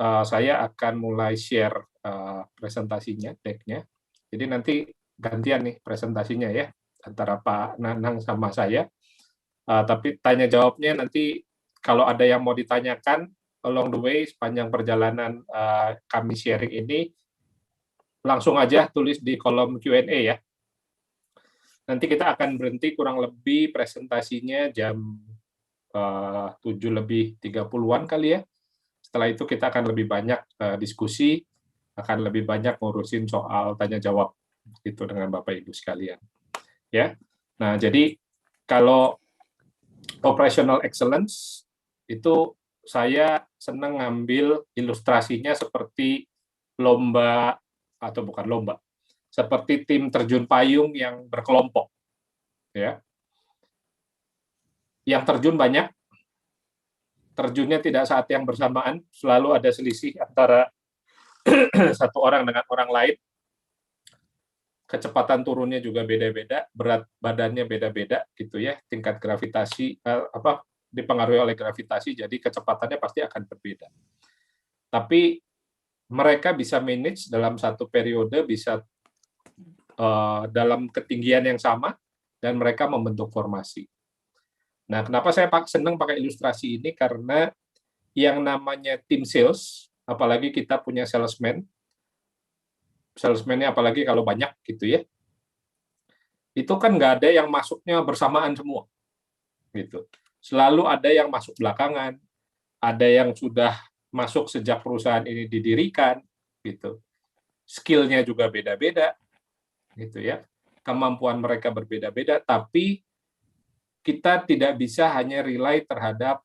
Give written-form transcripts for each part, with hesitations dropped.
saya akan mulai share presentasinya, deck-nya. Jadi nanti gantian nih presentasinya ya, antara Pak Nanang sama saya. Tapi tanya jawabnya nanti kalau ada yang mau ditanyakan along the way sepanjang perjalanan kami sharing ini, langsung aja tulis di kolom Q&A ya. Nanti kita akan berhenti kurang lebih presentasinya jam 7:30-an kali ya. Setelah itu kita akan lebih banyak diskusi, akan lebih banyak ngurusin soal tanya jawab gitu dengan Bapak Ibu sekalian. Ya. Nah, jadi kalau operational excellence itu saya senang ngambil ilustrasinya seperti lomba atau bukan lomba, seperti tim terjun payung yang berkelompok. Ya. Yang terjun banyak, terjunnya tidak saat yang bersamaan, selalu ada selisih antara satu orang dengan orang lain. Kecepatan turunnya juga beda-beda, berat badannya beda-beda gitu ya, tingkat gravitasi dipengaruhi oleh gravitasi, jadi kecepatannya pasti akan berbeda. Tapi mereka bisa manage dalam satu periode, bisa dalam ketinggian yang sama, dan mereka membentuk formasi. Nah, kenapa saya senang pakai ilustrasi ini? Karena yang namanya tim sales, apalagi kita punya salesman-nya apalagi kalau banyak gitu ya, itu kan nggak ada yang masuknya bersamaan semua. Gitu. Selalu ada yang masuk belakangan, ada yang sudah masuk sejak perusahaan ini didirikan, gitu. Skill-nya juga beda-beda, gitu ya. Kemampuan mereka berbeda-beda, tapi kita tidak bisa hanya rely terhadap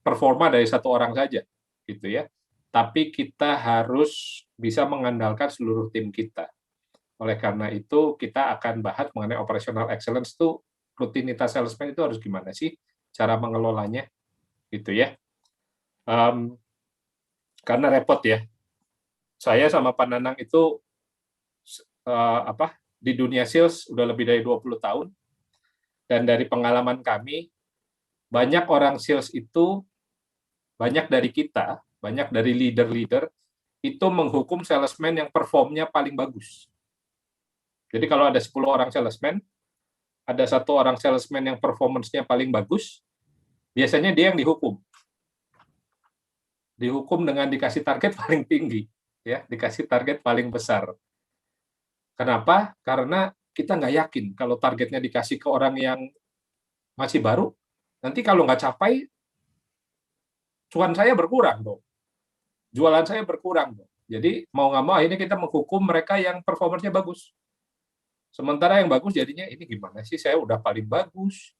performa dari satu orang saja, gitu ya. Tapi kita harus bisa mengandalkan seluruh tim kita. Oleh karena itu, kita akan bahas mengenai operational excellence itu, rutinitas salesman itu harus gimana sih cara mengelolanya, gitu ya. Karena repot ya. Saya sama Pak Nanang itu di dunia sales udah lebih dari 20 tahun, dan dari pengalaman kami, banyak orang sales itu, banyak dari kita, banyak dari leader-leader, itu menghukum salesman yang performnya paling bagus. Jadi kalau ada 10 orang salesman, ada satu orang salesman yang performance-nya paling bagus, biasanya dia yang dihukum. Dihukum dengan dikasih target paling tinggi, ya, dikasih target paling besar. Kenapa? Karena kita nggak yakin kalau targetnya dikasih ke orang yang masih baru, nanti kalau nggak capai, cuan saya berkurang dong. Jualan saya berkurang dong. Jadi mau nggak mau akhirnya kita menghukum mereka yang performanya bagus. Sementara yang bagus jadinya, ini gimana sih, saya udah paling bagus,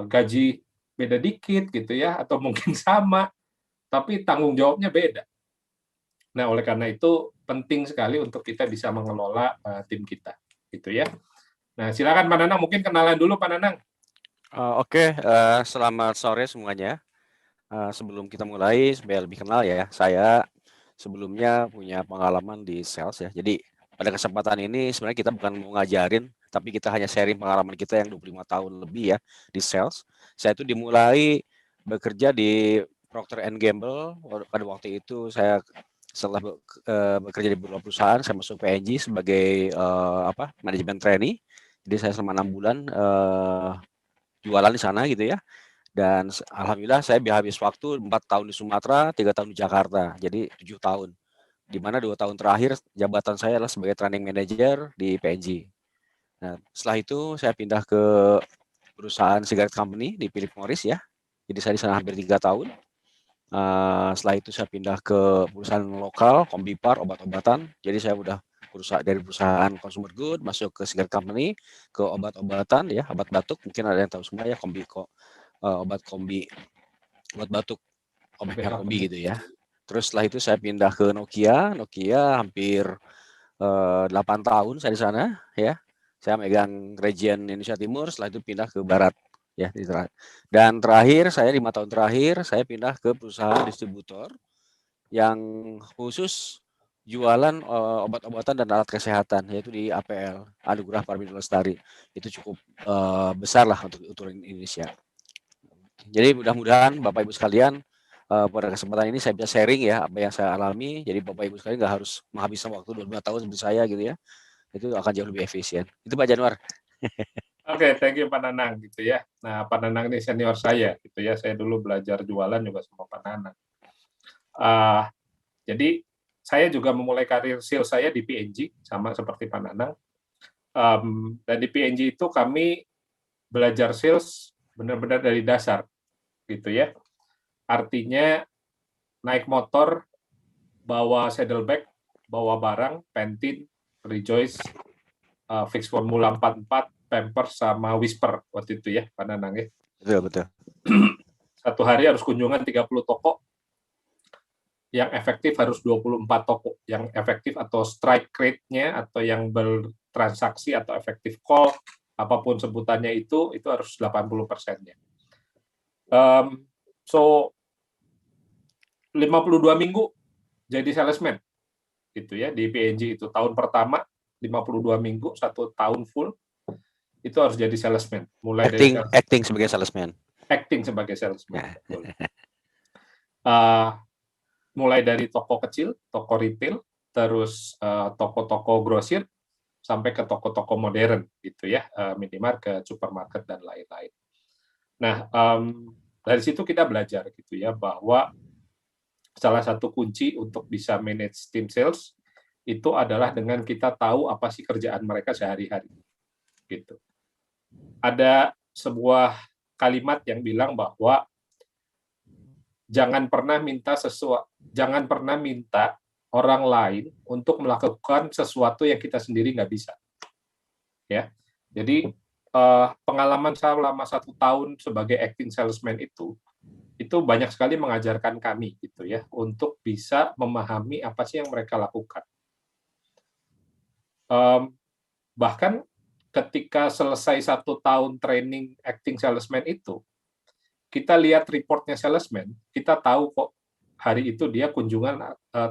gaji beda dikit gitu ya, atau mungkin sama, tapi tanggung jawabnya beda. Nah, oleh karena itu penting sekali untuk kita bisa mengelola tim kita, gitu ya. Nah, silakan Pak Nanang, mungkin kenalan dulu Pak Nanang. Oke, selamat sore semuanya. Sebelum kita mulai, supaya lebih kenal ya, saya sebelumnya punya pengalaman di sales ya. Jadi pada kesempatan ini sebenarnya kita bukan mau ngajarin, tapi kita hanya sharing pengalaman kita yang 25 tahun lebih ya di sales. Saya itu dimulai bekerja di Procter & Gamble. Pada waktu itu saya setelah bekerja di beberapa perusahaan, saya masuk PNG sebagai manajemen trainee. Jadi saya selama 6 bulan jualan di sana gitu ya. Dan alhamdulillah saya habis waktu 4 tahun di Sumatera, 3 tahun di Jakarta. Jadi 7 tahun. Di mana 2 tahun terakhir jabatan saya adalah sebagai training manager di PNG. Nah, setelah itu saya pindah ke perusahaan cigarette company di Philip Morris ya. Jadi saya di sana hampir 3 tahun. Setelah itu saya pindah ke perusahaan lokal, Kombipar, obat-obatan. Jadi saya udah dari perusahaan consumer good masuk ke cigarette company, ke obat-obatan ya, obat batuk. Mungkin ada yang tahu semua ya, obat batuk, obat kombi gitu ya. Terus setelah itu saya pindah ke Nokia hampir 8 tahun saya di sana ya. Saya megang region Indonesia Timur, setelah itu pindah ke Barat ya. Dan terakhir saya 5 tahun terakhir saya pindah ke perusahaan distributor yang khusus jualan obat-obatan dan alat kesehatan, yaitu di APL, Anugerah Parmindo Lestari. Itu cukup besar lah untuk Indonesia. Jadi mudah-mudahan Bapak Ibu sekalian pada kesempatan ini saya bisa sharing ya apa yang saya alami. Jadi Bapak Ibu sekalian nggak harus menghabiskan waktu 2 tahun seperti saya gitu ya. Itu akan jauh lebih efisien. Itu Pak Januar. Oke, thank you Pak Nanang gitu ya. Nah, Pak Nanang ini senior saya gitu ya. Saya dulu belajar jualan juga sama Pak Nanang. Uh, jadi saya juga memulai karir sales saya di P&G sama seperti Pak Nanang. Dan di P&G itu kami belajar sales benar-benar dari dasar gitu ya. Artinya naik motor, bawa saddlebag, bawa barang, Pantene, Rejoice, Fix Formula 44, Pampers sama Whisper waktu itu ya, Pak Nanang ya. Betul, betul. Satu hari harus kunjungan 30 toko, yang efektif harus 24 toko, yang efektif atau strike rate-nya atau yang bertransaksi atau efektif call, apapun sebutannya itu harus 80%-nya. So 52 minggu jadi salesman gitu ya di P&G itu. Tahun pertama 52 minggu, 1 tahun full itu harus jadi salesman. Mulai dari acting sebagai salesman. Acting sebagai salesman. Ya. Betul. Mulai dari toko kecil, toko retail, terus toko-toko grosir, sampai ke toko-toko modern gitu ya, minimarket, supermarket dan lain-lain. Nah, dari situ kita belajar gitu ya bahwa salah satu kunci untuk bisa manage tim sales itu adalah dengan kita tahu apa sih kerjaan mereka sehari-hari. Gitu. Ada sebuah kalimat yang bilang bahwa jangan pernah minta orang lain untuk melakukan sesuatu yang kita sendiri nggak bisa. Ya, jadi pengalaman saya selama 1 tahun sebagai acting salesman itu banyak sekali mengajarkan kami gitu ya untuk bisa memahami apa sih yang mereka lakukan. Bahkan ketika selesai 1 tahun training acting salesman itu, kita lihat reportnya salesman, kita tahu kok hari itu dia kunjungan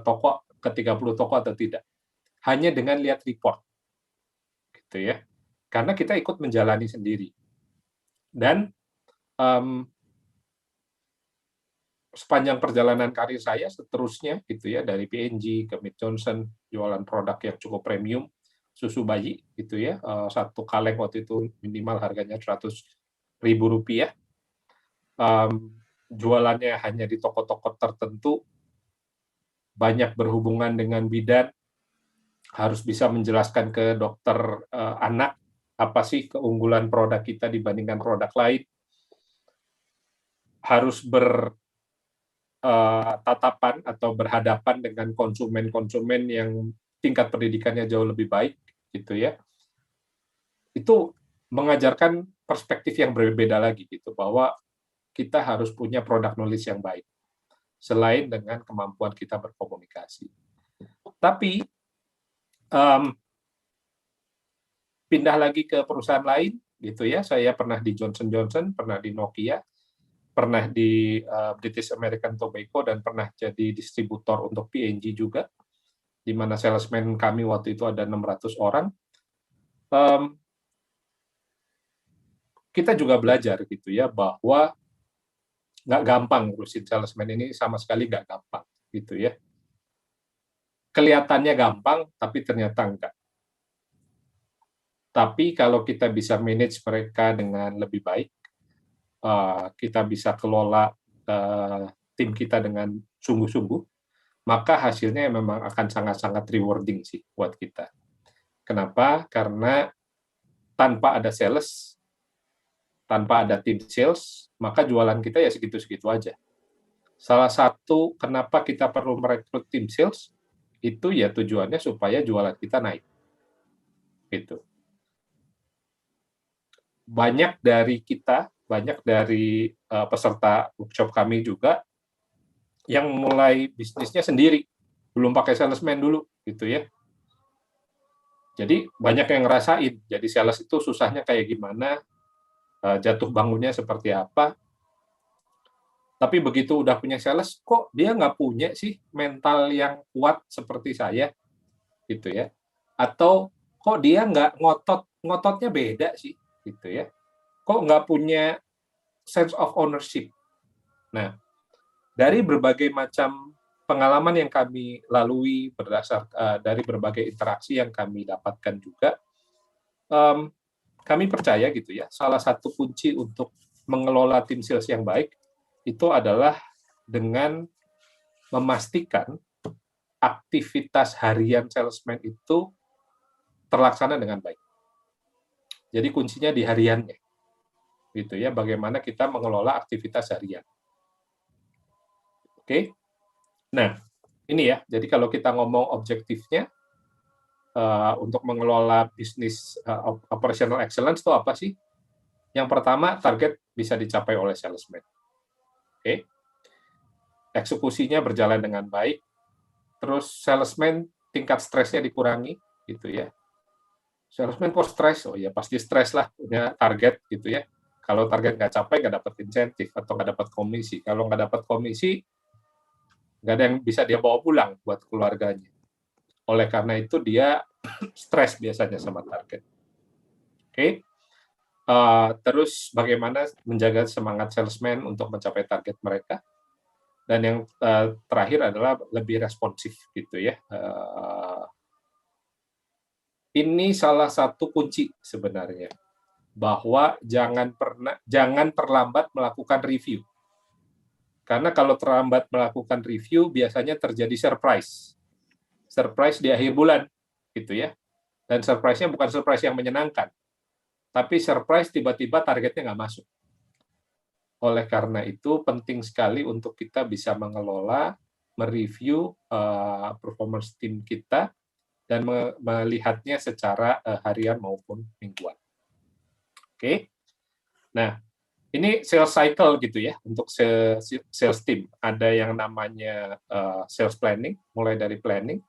toko ke 30 toko atau tidak. Hanya dengan lihat report. Gitu ya. Karena kita ikut menjalani sendiri. Dan sepanjang perjalanan karir saya seterusnya gitu ya, dari P&G ke Mead Johnson, jualan produk yang cukup premium, susu bayi gitu ya, 1 kaleng waktu itu minimal harganya Rp100.000. Jualannya hanya di toko-toko tertentu, banyak berhubungan dengan bidan, harus bisa menjelaskan ke dokter anak apa sih keunggulan produk kita dibandingkan produk lain, harus bertatapan atau berhadapan dengan konsumen-konsumen yang tingkat pendidikannya jauh lebih baik, gitu ya. Itu mengajarkan perspektif yang berbeda lagi, gitu, bahwa kita harus punya product knowledge yang baik, selain dengan kemampuan kita berkomunikasi. Tapi pindah lagi ke perusahaan lain, gitu ya. Saya pernah di Johnson Johnson, pernah di Nokia, pernah di British American Tobacco, dan pernah jadi distributor untuk P&G juga, di mana salesman kami waktu itu ada 600 orang. Kita juga belajar gitu ya bahwa nggak gampang ngurusin salesman ini, sama sekali nggak gampang gitu ya. Kelihatannya gampang, tapi ternyata enggak. Tapi kalau kita bisa manage mereka dengan lebih baik, kita bisa kelola tim kita dengan sungguh-sungguh, maka hasilnya memang akan sangat-sangat rewarding sih buat kita. Kenapa? Karena tanpa ada sales, tanpa ada tim sales, maka jualan kita ya segitu-segitu aja. Salah satu kenapa kita perlu merekrut tim sales, itu ya tujuannya supaya jualan kita naik. Gitu. Banyak dari kita, banyak dari peserta workshop kami juga yang mulai bisnisnya sendiri, belum pakai salesman dulu, gitu ya. Jadi banyak yang ngerasain, jadi sales itu susahnya kayak gimana, jatuh bangunnya seperti apa. Tapi begitu udah punya sales, kok dia nggak punya sih mental yang kuat seperti saya, gitu ya. Atau kok dia nggak ngototnya beda sih, gitu ya. Kok nggak punya sense of ownership. Nah, Dari berbagai macam pengalaman yang kami lalui dari berbagai interaksi yang kami dapatkan juga, kami percaya gitu ya, salah satu kunci untuk mengelola tim sales yang baik itu adalah dengan memastikan aktivitas harian salesman itu terlaksana dengan baik. Jadi kuncinya di hariannya, gitu ya. Bagaimana kita mengelola aktivitas harian. Oke. Nah, ini ya. Jadi kalau kita ngomong objektifnya untuk mengelola bisnis operational excellence itu apa sih? Yang pertama, target bisa dicapai oleh salesman. Oke. Eksekusinya berjalan dengan baik. Terus salesman tingkat stresnya dikurangi, gitu ya. Salesman kok stres? Oh ya pasti stres lah, punya target gitu ya. Kalau target nggak capai, nggak dapat insentif atau nggak dapat komisi. Kalau nggak dapat komisi, nggak ada yang bisa dia bawa pulang buat keluarganya. Oleh karena itu dia stres biasanya sama target. Oke. Terus bagaimana menjaga semangat salesman untuk mencapai target mereka? Dan yang terakhir adalah lebih responsif gitu ya. Ini salah satu kunci sebenarnya, bahwa jangan terlambat melakukan review. Karena kalau terlambat melakukan review biasanya terjadi surprise. Surprise di akhir bulan gitu ya. Dan surprise-nya bukan surprise yang menyenangkan. Tapi surprise tiba-tiba targetnya nggak masuk. Oleh karena itu penting sekali untuk kita bisa mengelola, mereview performance tim kita dan melihatnya secara harian maupun mingguan. Oke. Nah, ini sales cycle gitu ya untuk sales team. Ada yang namanya sales planning, mulai dari planning,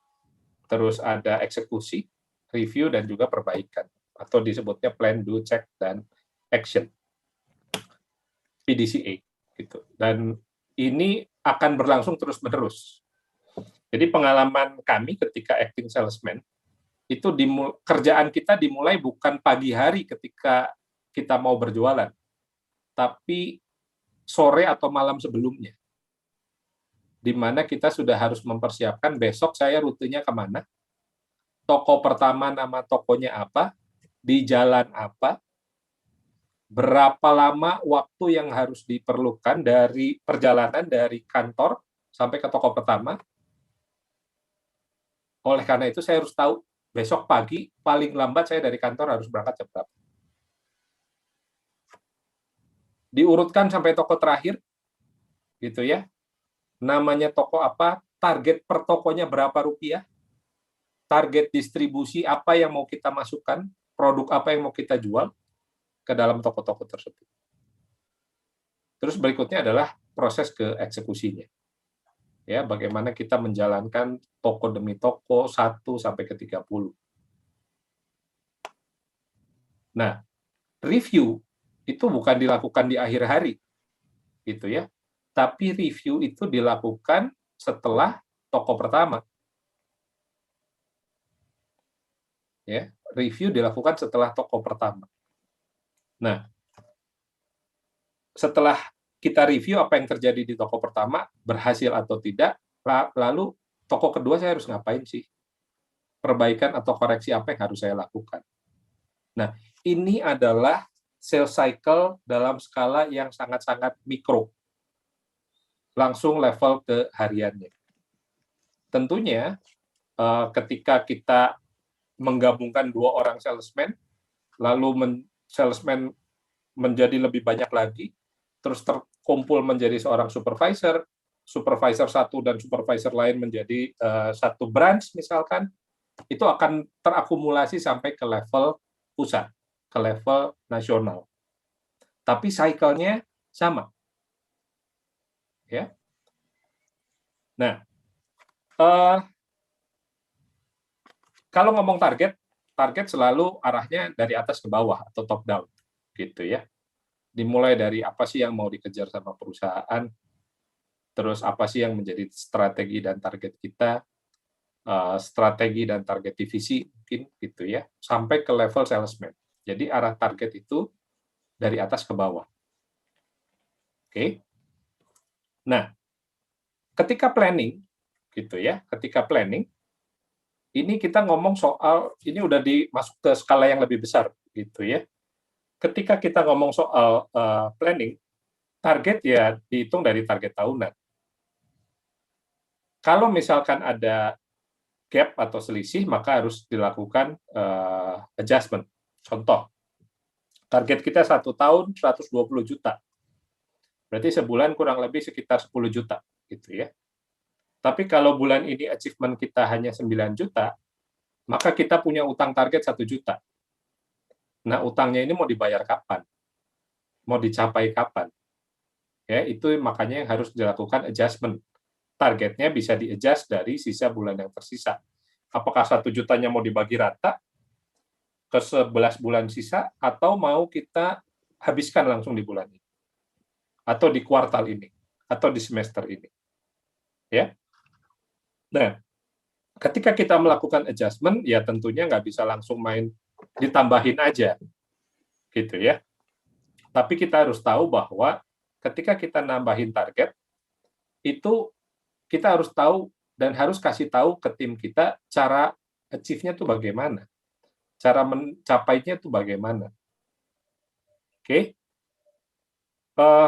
terus ada eksekusi, review dan juga perbaikan atau disebutnya plan, do, check dan action. PDCA gitu. Dan ini akan berlangsung terus-menerus. Jadi pengalaman kami ketika acting salesman itu kerjaan kita dimulai bukan pagi hari ketika kita mau berjualan, tapi sore atau malam sebelumnya, di mana kita sudah harus mempersiapkan besok saya rutenya kemana, toko pertama nama tokonya apa, di jalan apa, berapa lama waktu yang harus diperlukan dari perjalanan dari kantor sampai ke toko pertama. Oleh karena itu saya harus tahu besok pagi paling lambat saya dari kantor harus berangkat jam berapa. Diurutkan sampai toko terakhir, gitu ya. Namanya toko apa, target per tokonya berapa rupiah, target distribusi apa yang mau kita masukkan, produk apa yang mau kita jual ke dalam toko-toko tersebut. Terus berikutnya adalah proses ke eksekusinya. Ya, bagaimana kita menjalankan toko demi toko 1 sampai ke 30. Nah, review itu bukan dilakukan di akhir hari, gitu ya. Tapi review itu dilakukan setelah toko pertama. Ya, review dilakukan setelah toko pertama. Nah, setelah kita review apa yang terjadi di toko pertama, berhasil atau tidak, lalu toko kedua saya harus ngapain sih? Perbaikan atau koreksi apa yang harus saya lakukan? Nah, ini adalah sales cycle dalam skala yang sangat-sangat mikro. Langsung level ke hariannya. Tentunya, ketika kita menggabungkan 2 orang salesman, lalu salesman menjadi lebih banyak lagi, terus terkumpul menjadi seorang supervisor, supervisor satu dan supervisor lain menjadi satu branch misalkan, itu akan terakumulasi sampai ke level pusat, ke level nasional. Tapi cycle-nya sama. Ya. Nah, kalau ngomong target selalu arahnya dari atas ke bawah atau top down, gitu ya. Dimulai dari apa sih yang mau dikejar sama perusahaan, terus apa sih yang menjadi strategi dan target kita, strategi dan target divisi mungkin gitu ya, sampai ke level salesman. Jadi arah target itu dari atas ke bawah. Oke. Nah, ketika planning, gitu ya, ketika planning, ini kita ngomong soal, ini udah dimasuk ke skala yang lebih besar, gitu ya. Ketika kita ngomong soal planning, target ya dihitung dari target tahunan. Kalau misalkan ada gap atau selisih, maka harus dilakukan adjustment. Contoh, target kita 1 tahun 120 juta. Berarti sebulan kurang lebih sekitar 10 juta, gitu ya. Tapi kalau bulan ini achievement kita hanya 9 juta, maka kita punya utang target 1 juta. Nah, utangnya ini mau dibayar kapan? Mau dicapai kapan? Ya, itu makanya yang harus dilakukan adjustment. Targetnya bisa di-adjust dari sisa bulan yang tersisa. Apakah 1 jutanya mau dibagi rata ke 11 bulan sisa, atau mau kita habiskan langsung di bulan ini, atau di kuartal ini, atau di semester ini. Ya. Nah, ketika kita melakukan adjustment, ya tentunya nggak bisa langsung main ditambahin aja, gitu ya. Tapi kita harus tahu bahwa ketika kita nambahin target, itu kita harus tahu dan harus kasih tahu ke tim kita cara achieve-nya tuh bagaimana, cara mencapainya tuh bagaimana. Oke.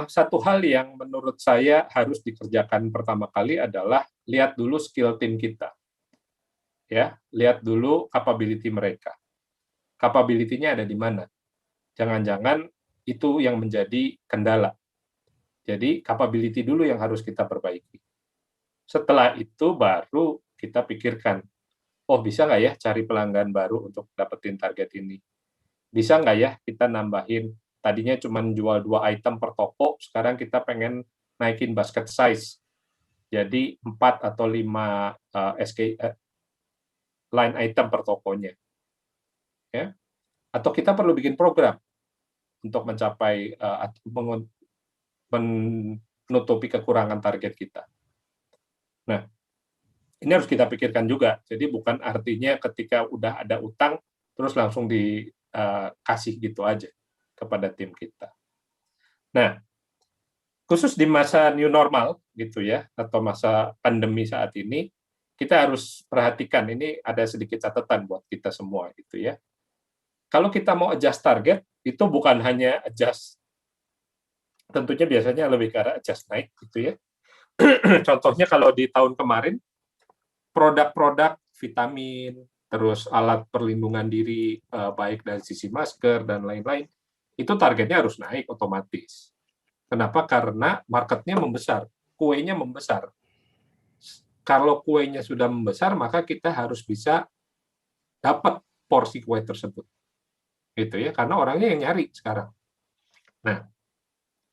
Satu hal yang menurut saya harus dikerjakan pertama kali adalah lihat dulu skill tim kita. Ya, lihat dulu capability mereka. Capability-nya ada di mana? Jangan-jangan itu yang menjadi kendala. Jadi, capability dulu yang harus kita perbaiki. Setelah itu baru kita pikirkan, oh bisa nggak ya cari pelanggan baru untuk dapetin target ini? Bisa nggak ya kita nambahin, tadinya cuma jual 2 item per toko, sekarang kita pengen naikin basket size. Jadi 4 atau 5 line item per tokonya. Ya. Atau kita perlu bikin program untuk mencapai menutupi kekurangan target kita. Nah, ini harus kita pikirkan juga. Jadi bukan artinya ketika udah ada utang terus langsung dikasih gitu aja kepada tim kita. Nah, khusus di masa new normal gitu ya, atau masa pandemi saat ini, kita harus perhatikan, ini ada sedikit catatan buat kita semua gitu ya. Kalau kita mau adjust target, itu bukan hanya adjust, tentunya biasanya lebih ke arah adjust naik gitu ya. Contohnya kalau di tahun kemarin, produk-produk vitamin, terus alat perlindungan diri, baik dari sisi masker dan lain-lain, itu targetnya harus naik otomatis. Kenapa? Karena marketnya membesar, kuenya membesar. Kalau kuenya sudah membesar, maka kita harus bisa dapat porsi kue tersebut. Gitu ya, karena orangnya yang nyari sekarang. Nah,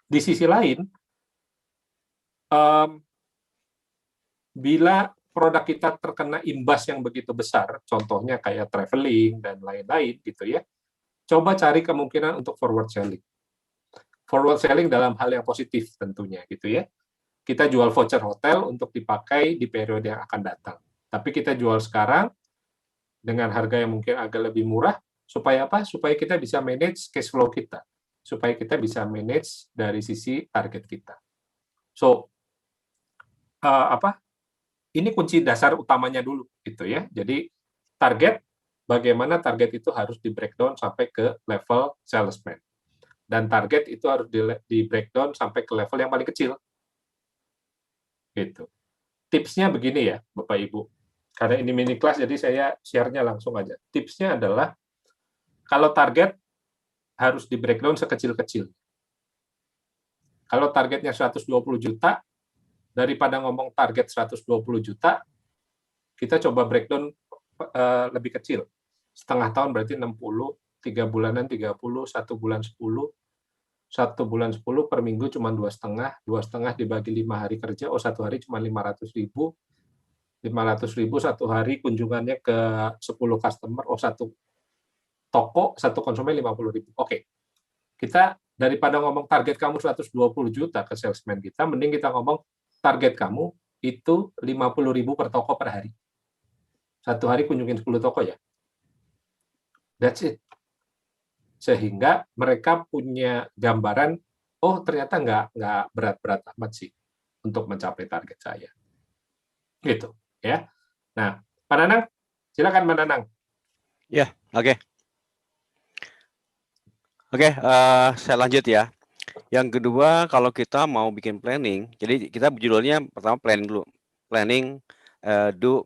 di sisi lain, bila produk kita terkena imbas yang begitu besar, contohnya kayak traveling dan lain-lain gitu ya, coba cari kemungkinan untuk forward selling. Forward selling dalam hal yang positif tentunya gitu ya. Kita jual voucher hotel untuk dipakai di periode yang akan datang. Tapi kita jual sekarang dengan harga yang mungkin agak lebih murah, supaya apa? Supaya kita bisa manage cash flow kita. Supaya kita bisa manage dari sisi target kita. So, ini kunci dasar utamanya dulu gitu ya. Jadi target, bagaimana target itu harus di breakdown sampai ke level salesman. Dan target itu harus di breakdown sampai ke level yang paling kecil. Gitu. Tipsnya begini ya, Bapak Ibu. Karena ini mini kelas, jadi saya share-nya langsung aja. Tipsnya adalah, kalau target harus di breakdown sekecil-kecil. Kalau targetnya 120 juta, daripada ngomong target 120 juta, kita coba breakdown lebih kecil. Setengah tahun berarti 60, 3 bulanan 30, 1 bulan 10, 1 bulan 10 per minggu cuma 2,5 dibagi 5 hari kerja, oh 1 hari cuma 500.000, 500.000 1 hari kunjungannya ke 10 customer, oh 1 toko, 1 konsumen 50.000. Oke, kita daripada ngomong target kamu 120 juta ke salesman kita, mending kita ngomong target kamu itu 50.000 per toko per hari. 1 hari kunjungin 10 toko ya. That's it. Sehingga mereka punya gambaran, oh ternyata nggak berat-berat amat sih untuk mencapai target saya. gitu ya. Nah, Pak Nanang, silakan Pak Nanang. Ya, oke. Oke, saya lanjut ya. Yang kedua, kalau kita mau bikin planning, jadi kita judulnya pertama planning dulu. Planning, do,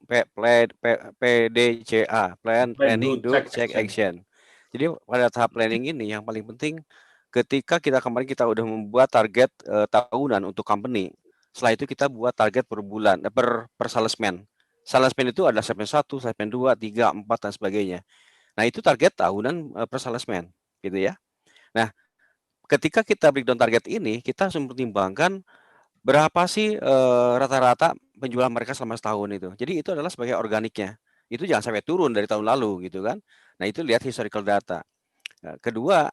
PDCA, plan, Plan, planning, do, do, check, check, action. action. Jadi pada tahap planning ini yang paling penting ketika kemarin kita udah membuat target tahunan untuk company. Setelah itu kita buat target per bulan, per salesman. Salesman itu ada salesman 1, salesman 2, 3, 4 dan sebagainya. Nah, itu target tahunan per salesman, gitu ya. Nah, ketika kita breakdown target ini, kita harus mempertimbangkan berapa sih rata-rata penjualan mereka selama setahun itu. Jadi itu adalah sebagai organiknya. Itu jangan sampai turun dari tahun lalu gitu kan. Nah, itu lihat historical data. Kedua,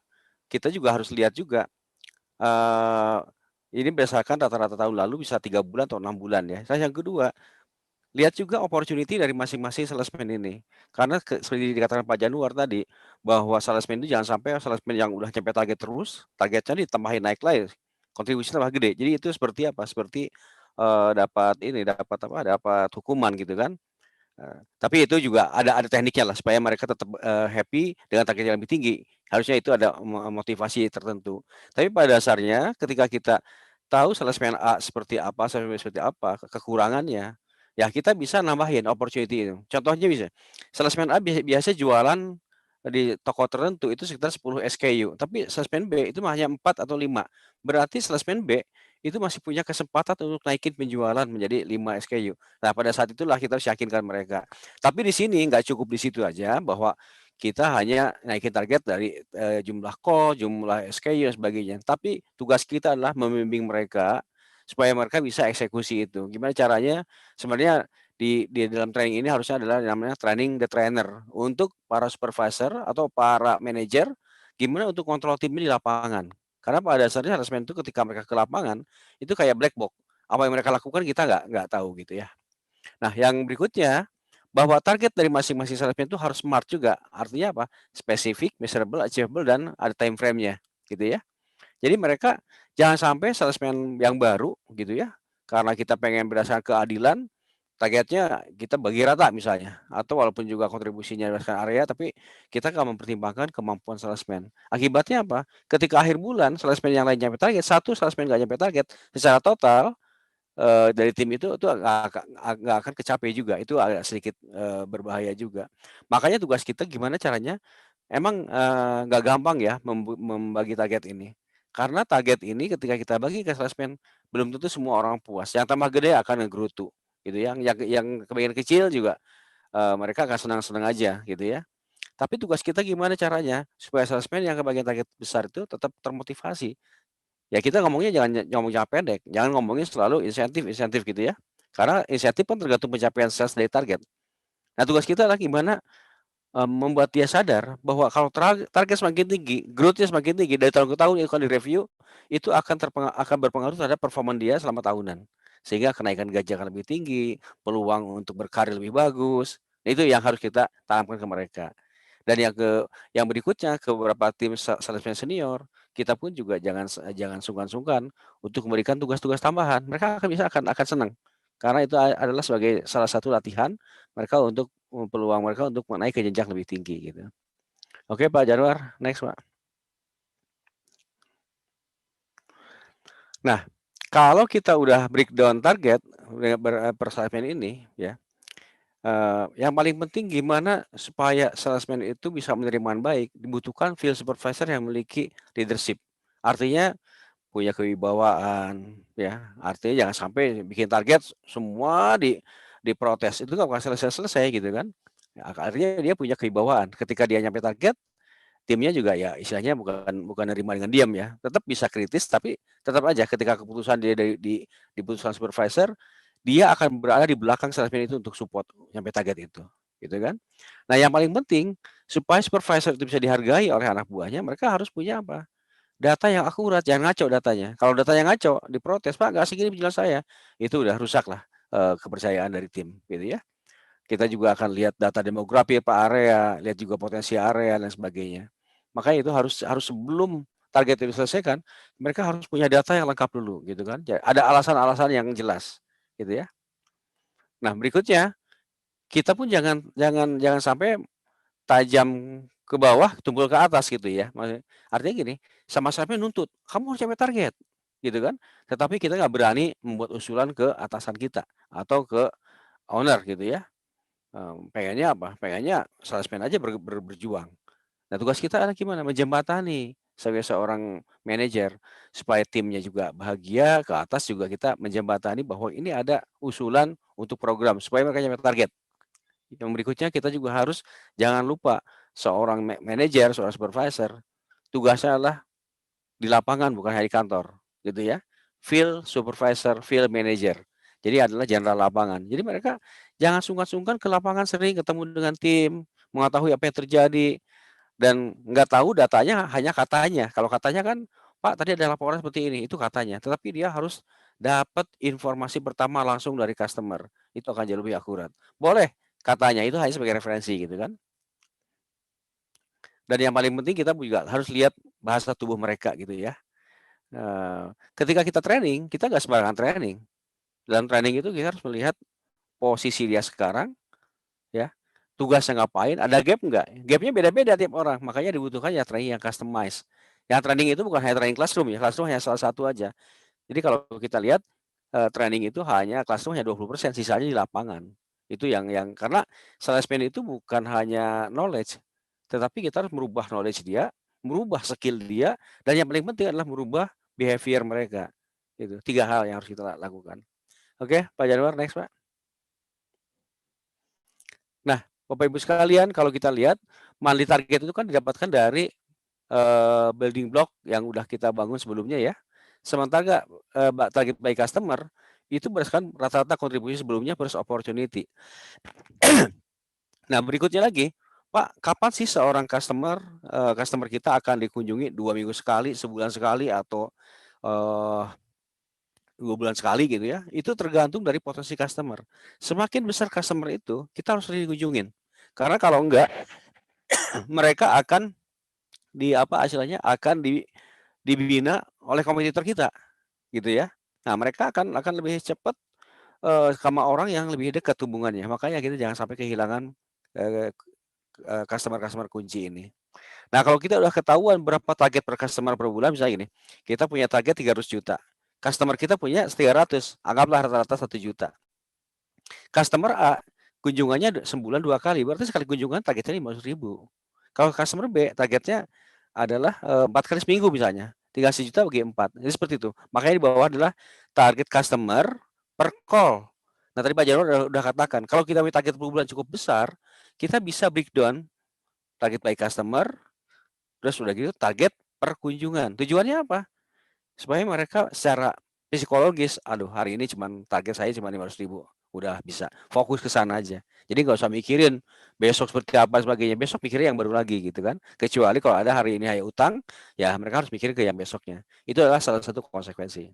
kita juga harus lihat juga ini berdasarkan rata-rata tahun lalu bisa 3 bulan atau 6 bulan ya. Nah, yang kedua, lihat juga opportunity dari masing-masing salesman ini. Karena seperti dikatakan Pak Januar tadi, bahwa salesman itu jangan sampai salesman yang udah nyampe target terus, targetnya ditambahin naik lagi, kontribusinya tambah gede. Jadi itu seperti apa? Seperti dapat hukuman gitu kan. Tapi itu juga ada tekniknya lah supaya mereka tetap happy dengan target yang lebih tinggi. Harusnya itu ada motivasi tertentu. Tapi pada dasarnya ketika kita tahu salesman A seperti apa, salesman B seperti apa, kekurangannya, ya kita bisa nambahin opportunity itu. Contohnya bisa, salesman A biasa jualan di toko tertentu itu sekitar 10 SKU, tapi salesman B itu hanya 4 atau 5. Berarti salesman B itu masih punya kesempatan untuk naikin penjualan menjadi 5 SKU. Nah, pada saat itulah kita harus yakinkan mereka. Tapi di sini nggak cukup di situ aja bahwa kita hanya naikin target dari jumlah call, jumlah SKU dan sebagainya. Tapi tugas kita adalah membimbing mereka supaya mereka bisa eksekusi itu. Gimana caranya? Sebenarnya di dalam training ini harusnya adalah namanya training the trainer untuk para supervisor atau para manajer gimana untuk kontrol tim di lapangan. Karena pada dasarnya harassment itu ketika mereka ke lapangan itu kayak black box. Apa yang mereka lakukan kita nggak tahu gitu ya. Nah, yang berikutnya bahwa target dari masing-masing salesman itu harus smart juga. Artinya apa? Spesifik, measurable, achievable, dan ada time frame-nya, gitu ya. Jadi mereka jangan sampai salesman yang baru, gitu ya, karena kita pengen berdasarkan keadilan, targetnya kita bagi rata misalnya, atau walaupun juga kontribusinya berdasarkan area, tapi kita nggak mempertimbangkan kemampuan salesman. Akibatnya apa? Ketika akhir bulan, salesman yang lain nyampe target, satu salesman nggak nyampe target, secara total dari tim itu nggak akan kecapai juga. Itu agak sedikit berbahaya juga. Makanya tugas kita gimana caranya emang nggak gampang ya membagi target ini. Karena target ini ketika kita bagi ke salesman belum tentu semua orang puas. Yang tambah gede akan ngegerutu gitu ya. Yang kebagian kecil juga mereka akan senang-senang aja gitu ya. Tapi tugas kita gimana caranya supaya salesman yang kebagian target besar itu tetap termotivasi. Ya kita ngomongnya jangan ngomong jangka pendek, jangan ngomongin selalu insentif gitu ya. Karena insentif kan tergantung pencapaian sales dari target. Nah, tugas kita adalah gimana membuat dia sadar bahwa kalau target semakin tinggi, growth-nya semakin tinggi dari tahun ke tahun itu akan direview, itu akan berpengaruh terhadap performa dia selama tahunan. Sehingga kenaikan gaji akan lebih tinggi, peluang untuk berkarir lebih bagus. Nah, itu yang harus kita tanamkan ke mereka. Dan yang berikutnya ke beberapa tim salesman senior, kita pun juga jangan sungkan-sungkan untuk memberikan tugas-tugas tambahan. Mereka akan senang. Karena itu adalah sebagai salah satu latihan mereka untuk peluang mereka untuk naik ke jenjang lebih tinggi gitu. Oke, Pak Januar, next, Pak. Nah, kalau kita udah breakdown target per salesman ini ya, yang paling penting gimana supaya salesman itu bisa menerima baik, dibutuhkan field supervisor yang memiliki leadership. Artinya punya kewibawaan, ya. Artinya jangan sampai bikin target semua diprotes. Itu nggak bakal selesai-selesai gitu kan. Ya, artinya dia punya kewibawaan. Ketika dia nyampe target, timnya juga ya istilahnya bukan nerima dengan diam ya. Tetap bisa kritis, tapi tetap aja ketika keputusan dia diputuskan supervisor, dia akan berada di belakang salesman itu untuk support sampai target itu, gitu kan. Nah, yang paling penting supaya supervisor itu bisa dihargai oleh anak buahnya, mereka harus punya apa? Data yang akurat, jangan ngaco datanya. Kalau datanya ngaco, diprotes, "Pak, nggak segini penjualan saya." Itu udah rusak lah kepercayaan dari tim, gitu ya. Kita juga akan lihat data demografi per area, lihat juga potensi area dan sebagainya. Makanya itu harus sebelum target itu diselesaikan, mereka harus punya data yang lengkap dulu, gitu kan. Ada alasan-alasan yang jelas, gitu ya. Nah, berikutnya kita pun jangan sampai tajam ke bawah, tumpul ke atas gitu ya. Artinya gini, sama-sama nuntut, kamu harus capai target, gitu kan. Tetapi kita nggak berani membuat usulan ke atasan kita atau ke owner gitu ya. Pengennya apa? Pengennya salesman aja berjuang. Nah, tugas kita adalah gimana? Menjembatani sebagai seorang manajer supaya timnya juga bahagia, ke atas juga kita menjembatani bahwa ini ada usulan untuk program supaya mereka capai target. Yang berikutnya kita juga harus jangan lupa seorang manajer, seorang supervisor, tugasnya adalah di lapangan bukan hanya di kantor, gitu ya. Field supervisor, field manager. Jadi adalah jenderal lapangan. Jadi mereka jangan sungkan-sungkan ke lapangan sering ketemu dengan tim, mengetahui apa yang terjadi dan nggak tahu datanya hanya katanya. Kalau katanya kan, Pak tadi ada laporan seperti ini, itu katanya. Tetapi dia harus dapat informasi pertama langsung dari customer. Itu akan jauh lebih akurat. Boleh katanya itu hanya sebagai referensi gitu kan. Dan yang paling penting kita juga harus lihat bahasa tubuh mereka gitu ya. Ketika kita training, kita nggak sembarangan training. Dalam training itu kita harus melihat posisi dia sekarang, ya, tugasnya ngapain, ada gap nggak? Gapnya beda-beda tiap orang, makanya dibutuhkan ya training yang customize. Yang training itu bukan hanya training classroom ya, classroom hanya salah satu aja. Jadi kalau kita lihat training itu hanya classroom hanya 20%, sisanya di lapangan. Itu yang karena salesman itu bukan hanya knowledge, tetapi kita harus merubah knowledge dia, merubah skill dia, dan yang paling penting adalah merubah behavior mereka. Itu 3 hal yang harus kita lakukan. Oke, Pak Januar, next Pak. Nah, Bapak Ibu sekalian, kalau kita lihat monthly target itu kan didapatkan dari building block yang udah kita bangun sebelumnya ya. Sementara target by customer itu berdasarkan rata-rata kontribusi sebelumnya plus opportunity. Nah, berikutnya lagi, Pak, kapan sih seorang customer kita akan dikunjungi 2 minggu sekali, sebulan sekali, atau 2 bulan sekali gitu ya? Itu tergantung dari potensi customer. Semakin besar customer itu, kita harus sering dikunjungin. Karena kalau enggak, mereka akan istilahnya akan dibina oleh kompetitor kita, gitu ya. Nah, mereka akan lebih cepat sama orang yang lebih dekat hubungannya. Makanya kita jangan sampai kehilangan customer-customer kunci ini. Nah, kalau kita udah ketahuan berapa target per customer per bulan, misalnya gini, kita punya target 300 juta. Customer kita punya 300, anggaplah rata-rata 1 juta. Customer A, kunjungannya sebulan 2 kali, berarti sekali kunjungan targetnya 500.000. Kalau customer B, targetnya adalah 4 kali seminggu misalnya, 300 juta bagi 4. Jadi seperti itu. Makanya di bawah adalah target customer per call. Nah, tadi Pak Jarwo udah katakan, kalau kita punya target per bulan cukup besar, kita bisa breakdown target by customer, terus udah gitu target per kunjungan. Tujuannya apa? Supaya mereka secara psikologis, aduh hari ini target saya cuma 500.000, udah bisa fokus ke sana aja. Jadi nggak usah mikirin besok seperti apa sebagainya, besok pikirnya yang baru lagi gitu kan. Kecuali kalau ada hari ini utang, ya mereka harus mikirin ke yang besoknya. Itu adalah salah satu konsekuensi.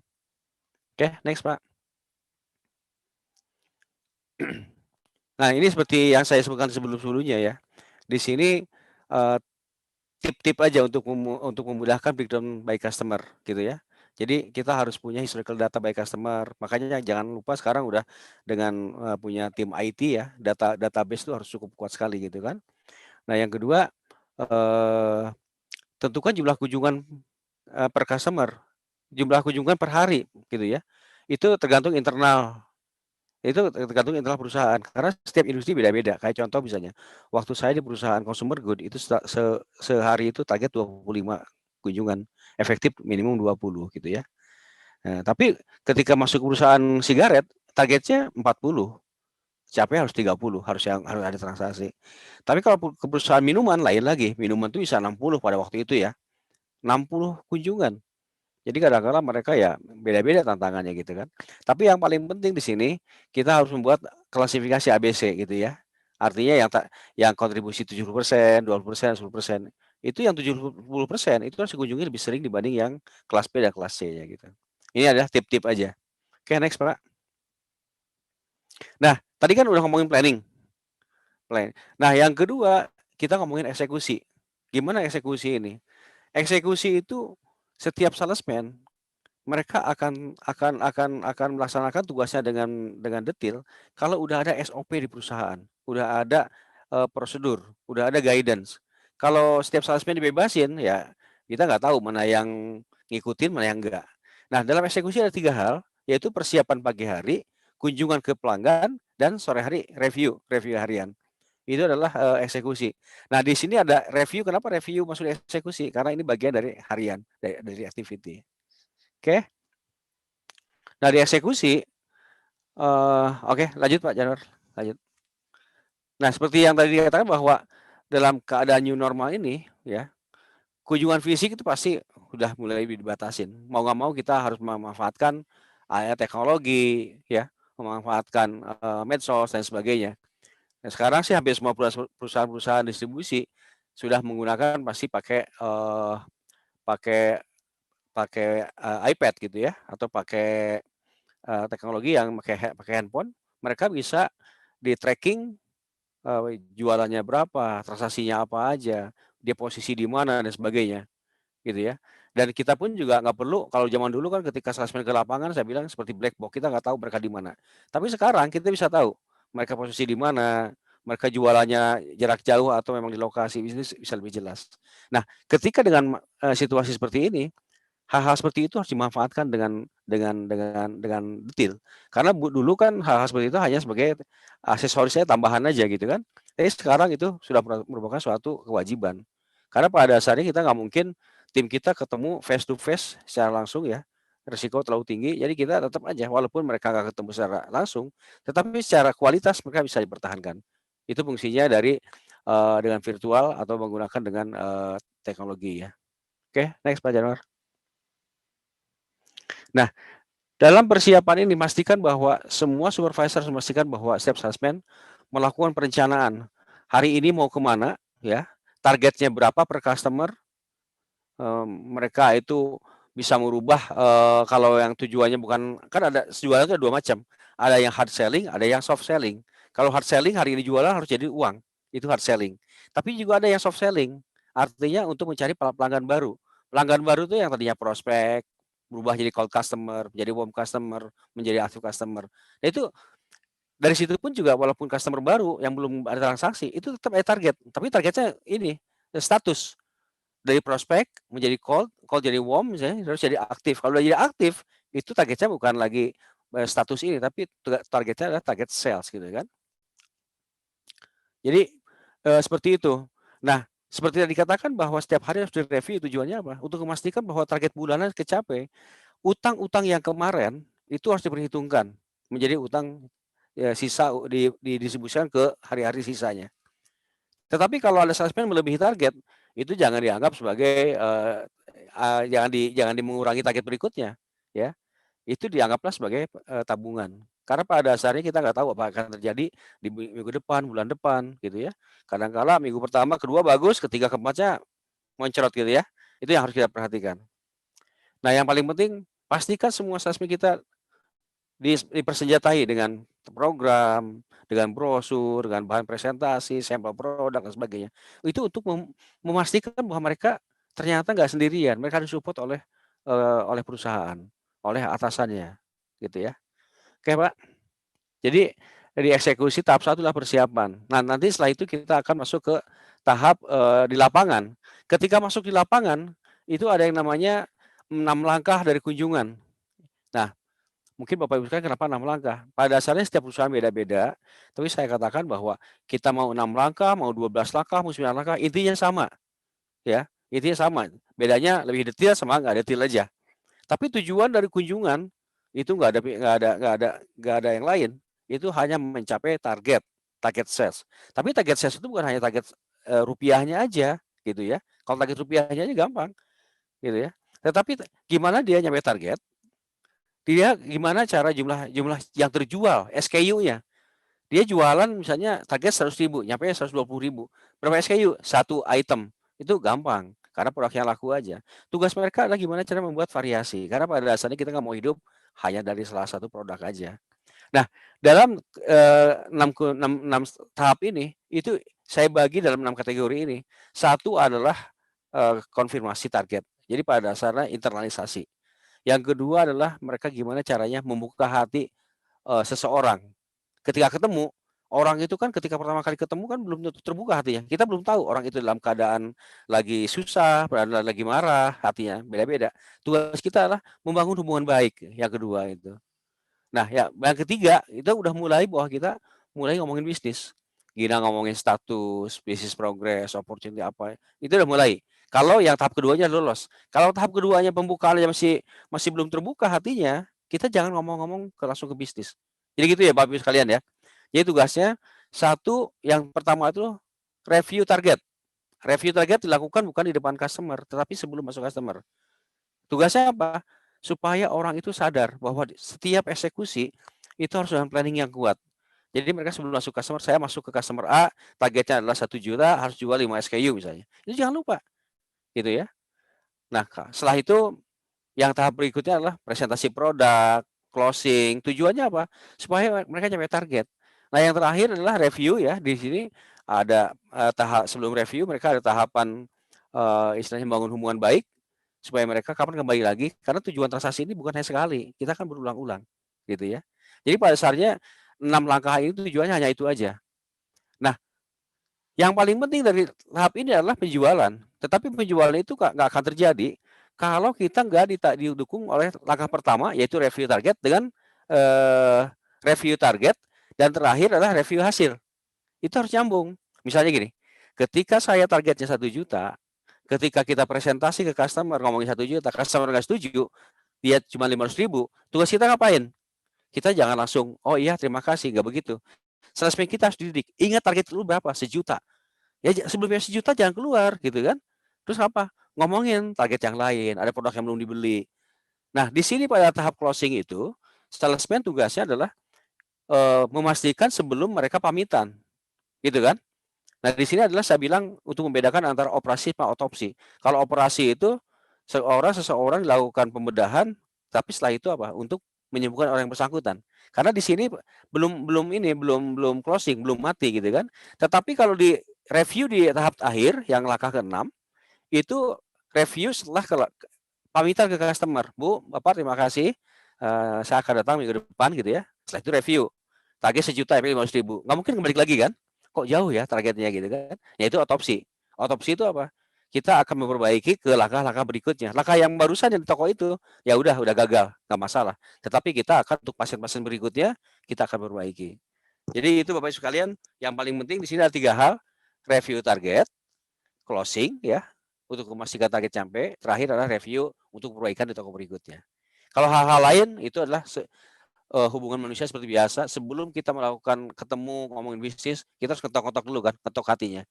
Oke, next Pak. Nah, ini seperti yang saya sebutkan sebelum-sebelumnya ya. Di sini tip-tip aja untuk memudahkan breakdown by customer gitu ya. Jadi kita harus punya historical data by customer. Makanya jangan lupa sekarang udah dengan punya tim IT ya, database itu harus cukup kuat sekali gitu kan. Nah, yang kedua tentukan jumlah kunjungan per customer, jumlah kunjungan per hari gitu ya. Itu tergantung internal perusahaan karena setiap industri beda-beda. Kayak contoh misalnya, waktu saya di perusahaan consumer good itu sehari itu target 25 kunjungan, efektif minimum 20 gitu ya. Nah, tapi ketika masuk ke perusahaan sigaret, targetnya 40, capai harus 30, harus ada transaksi. Tapi kalau ke perusahaan minuman lain lagi, minuman itu bisa 60 pada waktu itu ya. 60 kunjungan. Jadi kadang-kadang mereka ya beda-beda tantangannya gitu kan. Tapi yang paling penting di sini kita harus membuat klasifikasi ABC gitu ya. Artinya yang kontribusi 70%, 20%, 10%. Itu yang 70% itu harus dikunjungi lebih sering dibanding yang kelas B dan kelas C ya gitu. Ini adalah tip-tip aja. Oke, next Pak. Nah, tadi kan udah ngomongin planning. Nah, yang kedua kita ngomongin eksekusi. Gimana eksekusi ini? Eksekusi itu setiap salesman mereka akan melaksanakan tugasnya dengan detail kalau udah ada SOP di perusahaan, udah ada, prosedur, udah ada guidance. Kalau setiap salesman dibebasin, ya kita nggak tahu mana yang ngikutin, mana yang enggak. Nah, dalam eksekusi ada 3 hal, yaitu persiapan pagi hari, kunjungan ke pelanggan, dan sore hari review harian. Itu adalah, eksekusi. Nah, di sini ada review, kenapa review masuk eksekusi? Karena ini bagian dari harian, dari activity. Oke? Nah, di eksekusi, oke, lanjut Pak Januar, lanjut. Nah, seperti yang tadi dikatakan bahwa dalam keadaan new normal ini, ya, kunjungan fisik itu pasti udah mulai dibatasin. Mau nggak mau kita harus memanfaatkan teknologi, ya, memanfaatkan medsos dan sebagainya. Nah, sekarang sih hampir semua perusahaan-perusahaan distribusi sudah menggunakan pasti pakai pakai pakai iPad gitu ya, atau pakai teknologi yang pakai handphone. Mereka bisa di tracking jualannya berapa, transaksinya apa aja, dia posisi di mana dan sebagainya, gitu ya. Dan kita pun juga nggak perlu, kalau zaman dulu kan ketika salesman ke lapangan saya bilang seperti black box, kita nggak tahu mereka di mana. Tapi sekarang kita bisa tahu mereka posisi di mana, mereka jualannya jarak jauh atau memang di lokasi, bisa lebih jelas. Nah, ketika dengan situasi seperti ini, hal-hal seperti itu harus dimanfaatkan dengan detail. Karena dulu kan hal-hal seperti itu hanya sebagai aksesorisnya tambahan aja gitu kan. Tapi sekarang itu sudah merupakan suatu kewajiban. Karena pada dasarnya kita nggak mungkin tim kita ketemu face to face secara langsung ya. Risiko terlalu tinggi, jadi kita tetap aja walaupun mereka nggak ketemu secara langsung, tetapi secara kualitas mereka bisa dipertahankan. Itu fungsinya dari dengan virtual atau menggunakan dengan teknologi ya. Oke, next Pak Januar. Nah, dalam persiapan ini pastikan bahwa semua supervisor memastikan bahwa setiap salesman melakukan perencanaan. Hari ini mau kemana, ya, targetnya berapa per customer. Mereka itu bisa merubah kalau yang tujuannya bukan, kan ada jualan itu ada 2 macam. Ada yang hard selling, ada yang soft selling. Kalau hard selling hari ini jualan harus jadi uang, itu hard selling. Tapi juga ada yang soft selling, artinya untuk mencari pelanggan baru. Pelanggan baru itu yang tadinya prospek, berubah jadi cold customer, menjadi warm customer, menjadi active customer. Nah, itu dari situ pun juga walaupun customer baru yang belum ada transaksi, itu tetap ada target. Tapi targetnya ini, status. Dari prospek menjadi cold, cold jadi warm misalnya, terus jadi aktif. Kalau udah jadi aktif, itu targetnya bukan lagi status ini, tapi targetnya adalah target sales gitu kan. Jadi seperti itu. Nah, seperti yang dikatakan bahwa setiap hari harus direview, tujuannya apa? Untuk memastikan bahwa target bulanan kecapai. Utang-utang yang kemarin itu harus diperhitungkan menjadi utang sisa didistribusikan ke hari-hari sisanya. Tetapi kalau ada salesman melebihi target, itu jangan dianggap sebagai jangan mengurangi target berikutnya, ya. Itu dianggaplah sebagai tabungan. Karena pada dasarnya kita nggak tahu apa akan terjadi di minggu depan, bulan depan, gitu ya. Kadang-kala minggu pertama, kedua bagus, ketiga, keempatnya moncrot gitu ya. Itu yang harus kita perhatikan. Nah, yang paling penting pastikan semua salesman kita dipersenjatai dengan program, dengan brosur, dengan bahan presentasi, sampel produk dan sebagainya. Itu untuk memastikan bahwa mereka ternyata nggak sendirian, mereka disupport oleh perusahaan, oleh atasannya, gitu ya. Oke, Pak. Jadi di eksekusi tahap 1 adalah persiapan. Nah, nanti setelah itu kita akan masuk ke tahap di lapangan. Ketika masuk di lapangan, itu ada yang namanya 6 langkah dari kunjungan. Nah, mungkin Bapak Ibu sekalian kenapa 6 langkah? Pada dasarnya setiap perusahaan beda-beda, tapi saya katakan bahwa kita mau 6 langkah, mau 12 langkah, mau 9 langkah, intinya sama, ya. Intinya sama. Bedanya lebih detail sama nggak detail aja. Tapi tujuan dari kunjungan itu nggak ada yang lain. Itu hanya mencapai target sales. Tapi target sales itu bukan hanya target rupiahnya aja, gitu ya. Kalau target rupiahnya aja gampang, gitu ya. Tetapi gimana dia nyampe target? Dia gimana cara jumlah yang terjual, SKU-nya. Dia jualan misalnya target 100.000, nyampe 120.000. Berapa SKU? 1 item. Itu gampang, karena produknya laku aja. Tugas mereka adalah gimana cara membuat variasi, karena pada dasarnya kita nggak mau hidup hanya dari salah satu produk aja. Nah, dalam 6 tahap ini, itu saya bagi dalam 6 kategori ini. Satu adalah konfirmasi target. Jadi pada dasarnya internalisasi. Yang kedua adalah mereka gimana caranya membuka hati seseorang. Ketika ketemu, orang itu kan ketika pertama kali ketemu kan belum tentu terbuka hatinya. Kita belum tahu orang itu dalam keadaan lagi susah, lagi marah, hatinya beda-beda. Tugas kita adalah membangun hubungan baik, yang kedua itu. Nah, yang ketiga, itu udah mulai bahwa kita mulai ngomongin bisnis. Gina ngomongin status, bisnis progress, opportunity apa, itu udah mulai. Kalau yang tahap keduanya lolos. Kalau tahap keduanya pembukaannya masih belum terbuka hatinya, kita jangan ngomong-ngomong langsung ke bisnis. Jadi gitu ya Bapak Ibu sekalian ya. Jadi tugasnya satu, yang pertama itu review target. Review target dilakukan bukan di depan customer, tetapi sebelum masuk customer. Tugasnya apa? Supaya orang itu sadar bahwa setiap eksekusi itu harus dengan planning yang kuat. Jadi mereka sebelum masuk customer, saya masuk ke customer A, targetnya adalah 1 juta, harus jual 5 SKU misalnya. Itu jangan lupa, gitu ya. Nah, setelah itu yang tahap berikutnya adalah presentasi produk, closing. Tujuannya apa? Supaya mereka capai target. Nah, yang terakhir adalah review ya. Di sini ada tahap sebelum review mereka ada tahapan istilahnya membangun hubungan baik supaya mereka kapan kembali lagi karena tujuan transaksi ini bukan hanya sekali, kita kan berulang-ulang, gitu ya. Jadi pada dasarnya 6 langkah ini tujuannya hanya itu aja. Nah, yang paling penting dari tahap ini adalah penjualan. Tetapi penjualan itu nggak akan terjadi kalau kita nggak didukung oleh langkah pertama, yaitu review target dengan review target, dan terakhir adalah review hasil. Itu harus nyambung. Misalnya gini, ketika saya targetnya 1 juta, ketika kita presentasi ke customer ngomongin 1 juta, customer nggak setuju, dia cuma 500.000, tugas kita ngapain? Kita jangan langsung, oh iya terima kasih, nggak begitu. Salesman kita harus dididik. Ingat target lu berapa? 1 juta. Ya sebelumnya 1 juta jangan keluar gitu kan. Terus apa? Ngomongin target yang lain, ada produk yang belum dibeli. Nah, di sini pada tahap closing itu, salesman tugasnya adalah memastikan sebelum mereka pamitan. Gitu kan? Nah, di sini adalah saya bilang untuk membedakan antara operasi sama otopsi. Kalau operasi itu seseorang dilakukan pembedahan, tapi setelah itu apa? Untuk menyembuhkan orang yang bersangkutan. Karena di sini belum closing, belum mati gitu kan. Tetapi kalau di review di tahap akhir yang langkah ke-6 itu review setelah pamitan ke customer. Bu, Bapak terima kasih. Saya akan datang minggu depan gitu ya. Setelah itu review. Target 1 juta, 500.000. Nggak mungkin kembali lagi kan? Kok jauh ya targetnya gitu kan? Ya itu otopsi. Otopsi itu apa? Kita akan memperbaiki ke langkah-langkah berikutnya. Langkah yang barusan yang di toko itu, ya udah gagal, nggak masalah. Tetapi kita akan untuk pasien-pasien berikutnya, kita akan perbaiki. Jadi itu Bapak Ibu sekalian, yang paling penting di sini ada 3 hal, review target, closing ya, untuk memastikan target sampai, terakhir adalah review untuk perbaikan di toko berikutnya. Kalau hal-hal lain itu adalah hubungan manusia seperti biasa. Sebelum kita melakukan ketemu ngomongin bisnis, kita harus ketok-ketok dulu kan, ketok hatinya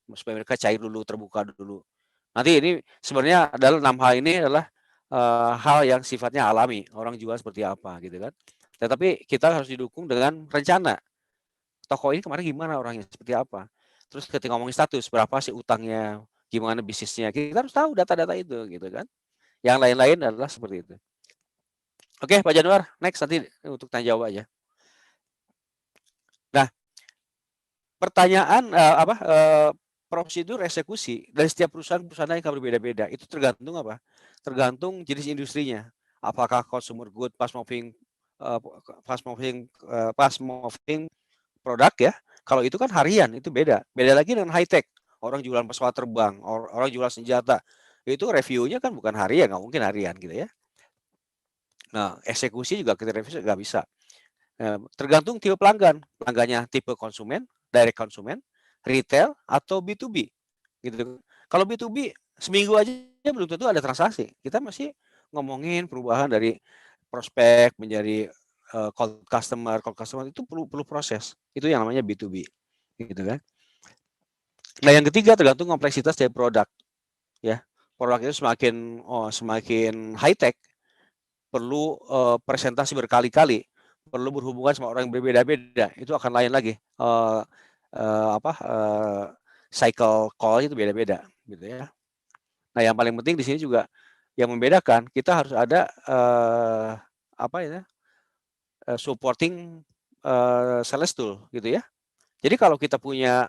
supaya mereka cair dulu, terbuka dulu. Nanti ini sebenarnya adalah 6 hal ini adalah hal yang sifatnya alami, orang jual seperti apa gitu kan. Tetapi kita harus didukung dengan rencana. Toko ini kemarin gimana orangnya, seperti apa. Terus ketika ngomongin status, berapa sih utangnya, gimana bisnisnya, kita harus tahu data-data itu gitu kan. Yang lain-lain adalah seperti itu. Oke, Pak Januar, next nanti untuk tanya jawab aja. Nah, pertanyaan prosedur eksekusi dari setiap perusahaan yang akan berbeda-beda. Itu tergantung apa? Tergantung jenis industrinya. Apakah consumer good, fast moving produk ya. Kalau itu kan harian, itu beda. Beda lagi dengan high tech. Orang jualan pesawat terbang, orang jualan senjata. Itu reviewnya kan bukan harian, nggak mungkin harian gitu ya. Nah, eksekusi juga kita review nggak bisa. Tergantung tipe pelanggan. Pelanggannya tipe konsumen, direct konsumen, retail, atau B2B. Gitu. Kalau B2B, seminggu aja belum tentu ada transaksi. Kita masih ngomongin perubahan dari prospek menjadi cold customer itu perlu proses. Itu yang namanya B2B. Gitu kan. Nah, yang ketiga tergantung kompleksitas dari produk. Ya. Produk itu semakin high tech, perlu presentasi berkali-kali, perlu berhubungan sama orang yang berbeda-beda, itu akan lain lagi. Cycle call itu beda-beda, gitu ya. Nah, yang paling penting di sini juga yang membedakan kita harus ada supporting sales tool, gitu ya. Jadi kalau kita punya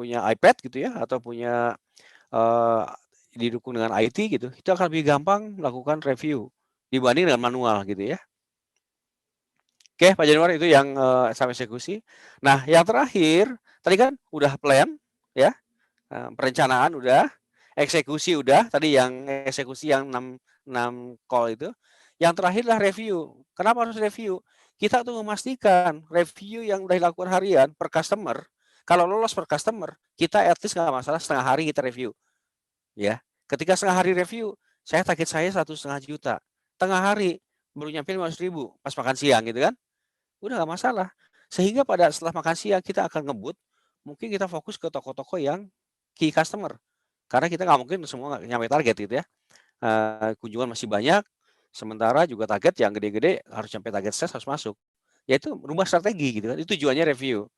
iPad gitu ya, atau punya didukung dengan IT gitu, itu akan lebih gampang melakukan review dibanding dengan manual gitu ya. Oke, Pak Januar, itu yang sama eksekusi. Nah, yang terakhir tadi kan udah plan ya, perencanaan udah, eksekusi udah, tadi yang eksekusi yang 6 call itu. Yang terakhir adalah review. Kenapa harus review? Kita tuh memastikan review yang udah dilakukan harian per customer, kalau lolos per customer, kita at least nggak masalah setengah hari kita review. Ya, ketika setengah hari review, target saya 1,5 juta. Tengah hari baru nyampe 500.000 pas makan siang gitu kan. Udah nggak masalah. Sehingga setelah makan siang kita akan ngebut, mungkin kita fokus ke toko-toko yang key customer. Karena kita nggak mungkin semua nggak nyampe target gitu ya. Kunjungan masih banyak, sementara juga target yang gede-gede harus sampai target sales harus masuk. Yaitu merubah strategi gitu kan. Itu tujuannya review.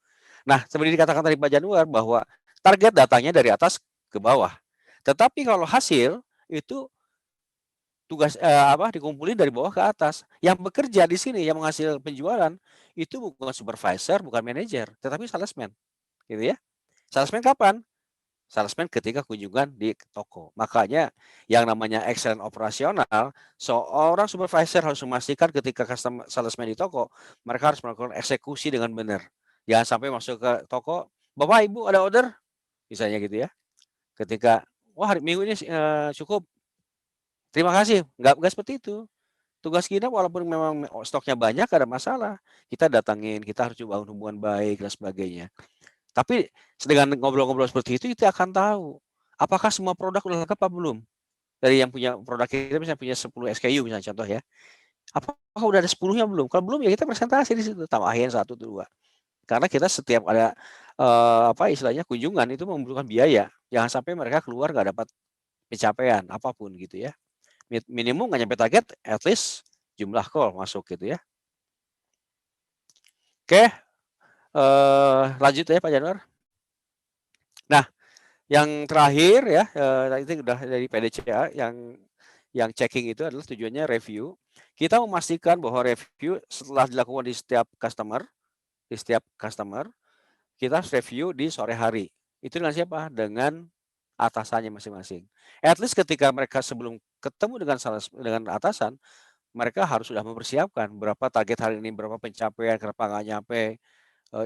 Nah, seperti dikatakan tadi Pak Januar bahwa target datangnya dari atas ke bawah. Tetapi kalau hasil itu tugas dikumpulin dari bawah ke atas. Yang bekerja di sini yang menghasilkan penjualan itu bukan supervisor, bukan manajer, tetapi salesman, gitu ya. Salesman kapan? Salesman ketika kunjungan di toko. Makanya yang namanya excellent operasional, seorang supervisor harus memastikan ketika customer salesman di toko, mereka harus melakukan eksekusi dengan benar. Jangan sampai masuk ke toko, Bapak Ibu ada order, misalnya gitu ya. Ketika wah hari Minggu ini cukup, terima kasih, nggak seperti itu. Tugas kita walaupun memang stoknya banyak, ada masalah. Kita datangin, kita harus coba hubungan baik dan sebagainya. Tapi dengan ngobrol-ngobrol seperti itu, kita akan tahu apakah semua produk udah lengkap apa belum. Dari yang punya produk kita misalnya punya 10 SKU misalnya contoh ya. Apakah udah ada 10-nya belum? Kalau belum ya kita presentasi di situ, tambahin 1 2. Karena kita setiap ada istilahnya kunjungan itu membutuhkan biaya. Jangan sampai mereka keluar nggak dapat pencapaian apapun gitu ya. Minimum nggak nyampe target, at least jumlah call masuk gitu ya. Oke, lanjut ya Pak Januar. Nah, yang terakhir ya, itu udah dari PDCA yang checking itu adalah tujuannya review. Kita memastikan bahwa review setelah dilakukan di setiap customer, kita harus review di sore hari. Itu dengan siapa? Dengan atasannya masing-masing. At least ketika mereka sebelum ketemu dengan atasan, mereka harus sudah mempersiapkan berapa target hari ini, berapa pencapaian, kenapa nggak nyampe.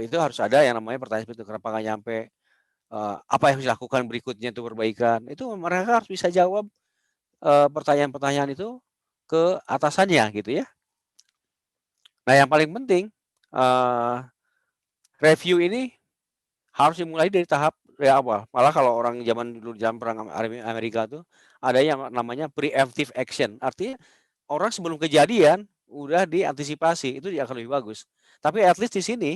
Itu harus ada yang namanya pertanyaan seperti itu, kenapa nggak nyampe, apa yang harus dilakukan berikutnya untuk perbaikan. Itu mereka harus bisa jawab pertanyaan-pertanyaan itu ke atasannya gitu ya. Nah yang paling penting, review ini harus dimulai dari tahap awal. Malah kalau orang zaman dulu zaman perang Amerika tuh ada yang namanya preemptive action. Artinya orang sebelum kejadian udah diantisipasi, itu akan lebih bagus. Tapi at least di sini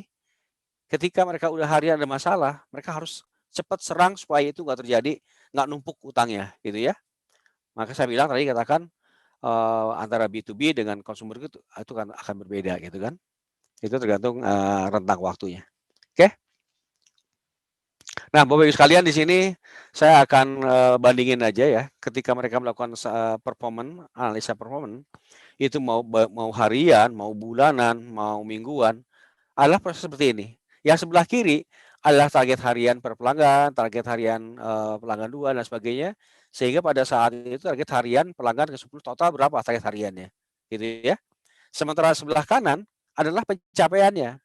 ketika mereka udah harian ada masalah, mereka harus cepat serang supaya itu nggak terjadi, nggak numpuk utangnya gitu ya. Maka saya bilang tadi katakan antara B2B dengan consumer itu kan akan berbeda gitu kan. Itu tergantung rentang waktunya. Oke. Nah, Bapak Ibu sekalian di sini saya akan bandingin aja ya ketika mereka melakukan analisa performance itu mau harian, mau bulanan, mau mingguan adalah proses seperti ini. Yang sebelah kiri adalah target harian per pelanggan, target harian pelanggan 2 dan sebagainya. Sehingga pada saat itu target harian pelanggan ke 10 total berapa target hariannya. Gitu ya. Sementara sebelah kanan adalah pencapaiannya.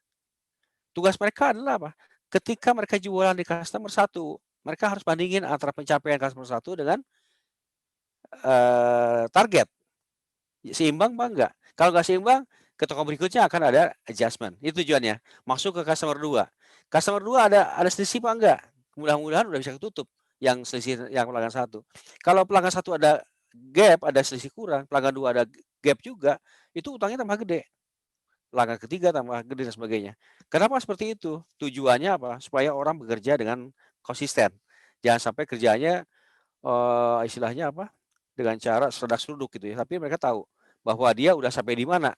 Tugas mereka adalah apa? Ketika mereka jualan di customer 1, mereka harus bandingin antara pencapaian customer 1 dengan target. Seimbang apa enggak? Kalau nggak seimbang, ke toko berikutnya akan ada adjustment. Itu tujuannya. Masuk ke customer 2. Customer 2 ada selisih apa enggak? Mudah-mudahan udah bisa ketutup yang selisih yang pelanggan 1. Kalau pelanggan 1 ada gap, ada selisih kurang, pelanggan 2 ada gap juga, itu utangnya tambah gede. Pelanggan ketiga tambah gede dan sebagainya. Kenapa seperti itu? Tujuannya apa? Supaya orang bekerja dengan konsisten. Jangan sampai kerjanya istilahnya apa? Dengan cara seledak-seluduk gitu ya. Tapi mereka tahu bahwa dia udah sampai di mana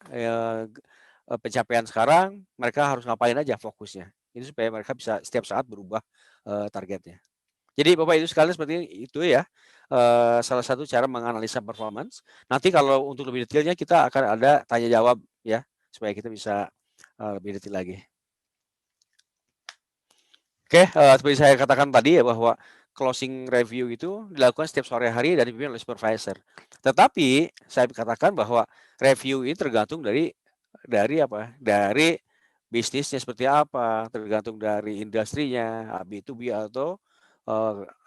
pencapaian sekarang, mereka harus ngapain aja fokusnya. Ini supaya mereka bisa setiap saat berubah targetnya. Jadi Bapak Ibu sekalian seperti itu ya. Salah satu cara menganalisa performance. Nanti kalau untuk lebih detailnya kita akan ada tanya jawab ya, supaya kita bisa lebih detail lagi. Oke, seperti saya katakan tadi ya bahwa closing review itu dilakukan setiap sore hari dan dipimpin oleh supervisor. Tetapi saya katakan bahwa review ini tergantung dari apa? Dari bisnisnya seperti apa, tergantung dari industrinya, B2B atau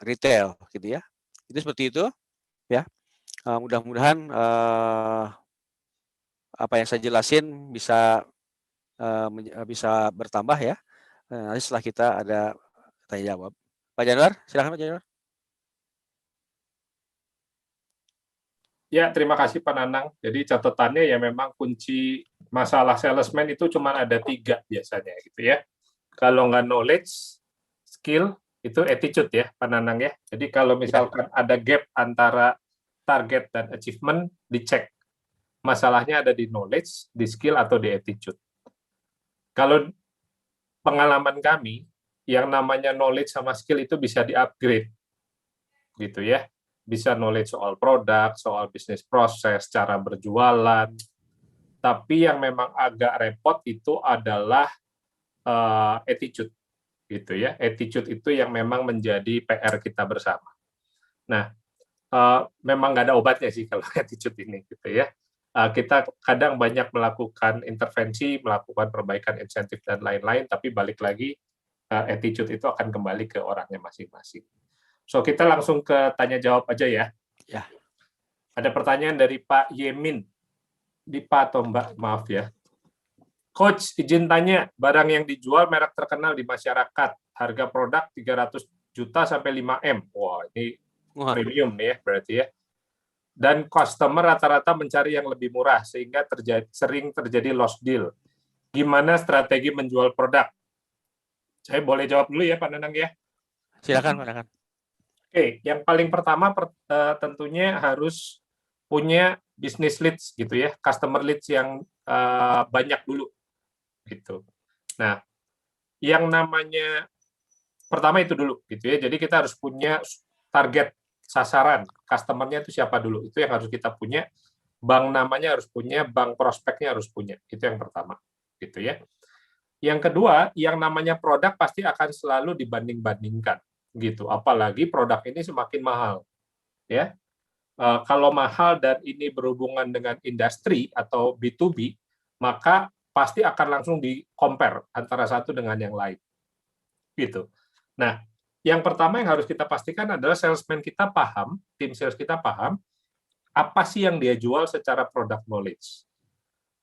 retail gitu ya. Itu seperti itu ya. Mudah-mudahan apa yang saya jelasin bisa bisa bertambah ya. Nanti setelah kita ada tanya jawab. Pak Januar, silakan Pak Januar. Ya, terima kasih Pak Nanang. Jadi catatannya ya memang kunci masalah salesman itu cuma ada 3 biasanya gitu ya. Kalau nggak knowledge, skill, itu attitude ya Pak Nanang ya. Jadi kalau misalkan ada gap antara target dan achievement, dicek. Masalahnya ada di knowledge, di skill, atau di attitude. Kalau pengalaman kami, yang namanya knowledge sama skill itu bisa di-upgrade. Gitu ya. Bisa knowledge soal produk, soal bisnis proses, cara berjualan. Tapi yang memang agak repot itu adalah attitude, gitu ya. Attitude itu yang memang menjadi PR kita bersama. Nah, memang nggak ada obatnya sih kalau attitude ini, gitu ya. Kita kadang banyak melakukan intervensi, melakukan perbaikan insentif dan lain-lain, tapi balik lagi attitude itu akan kembali ke orangnya masing-masing. So, kita langsung ke tanya jawab aja ya. Ya. Ada pertanyaan dari Pak Yemin. Di Pak atau Mbak, maaf ya. Coach, izin tanya, barang yang dijual merek terkenal di masyarakat, harga produk 300 juta sampai 5M. Wah, ini premium nih ya, berarti ya. Dan customer rata-rata mencari yang lebih murah, sehingga sering terjadi lost deal. Gimana strategi menjual produk? Saya boleh jawab dulu ya, Pak Nanang ya? Silakan, Pak Nanang. Oke, yang paling pertama tentunya harus punya business leads gitu ya, customer leads yang banyak dulu gitu. Nah, yang namanya pertama itu dulu gitu ya. Jadi kita harus punya target sasaran, customer-nya itu siapa dulu. Itu yang harus kita punya. Bank namanya harus punya, bank prospeknya harus punya. Itu yang pertama gitu ya. Yang kedua, yang namanya produk pasti akan selalu dibanding-bandingkan gitu. Apalagi produk ini semakin mahal, ya. Kalau mahal dan ini berhubungan dengan industri atau B2B, maka pasti akan langsung di-compare antara satu dengan yang lain. Gitu. Nah, yang pertama yang harus kita pastikan adalah salesman kita paham, tim sales kita paham, apa sih yang dia jual secara product knowledge.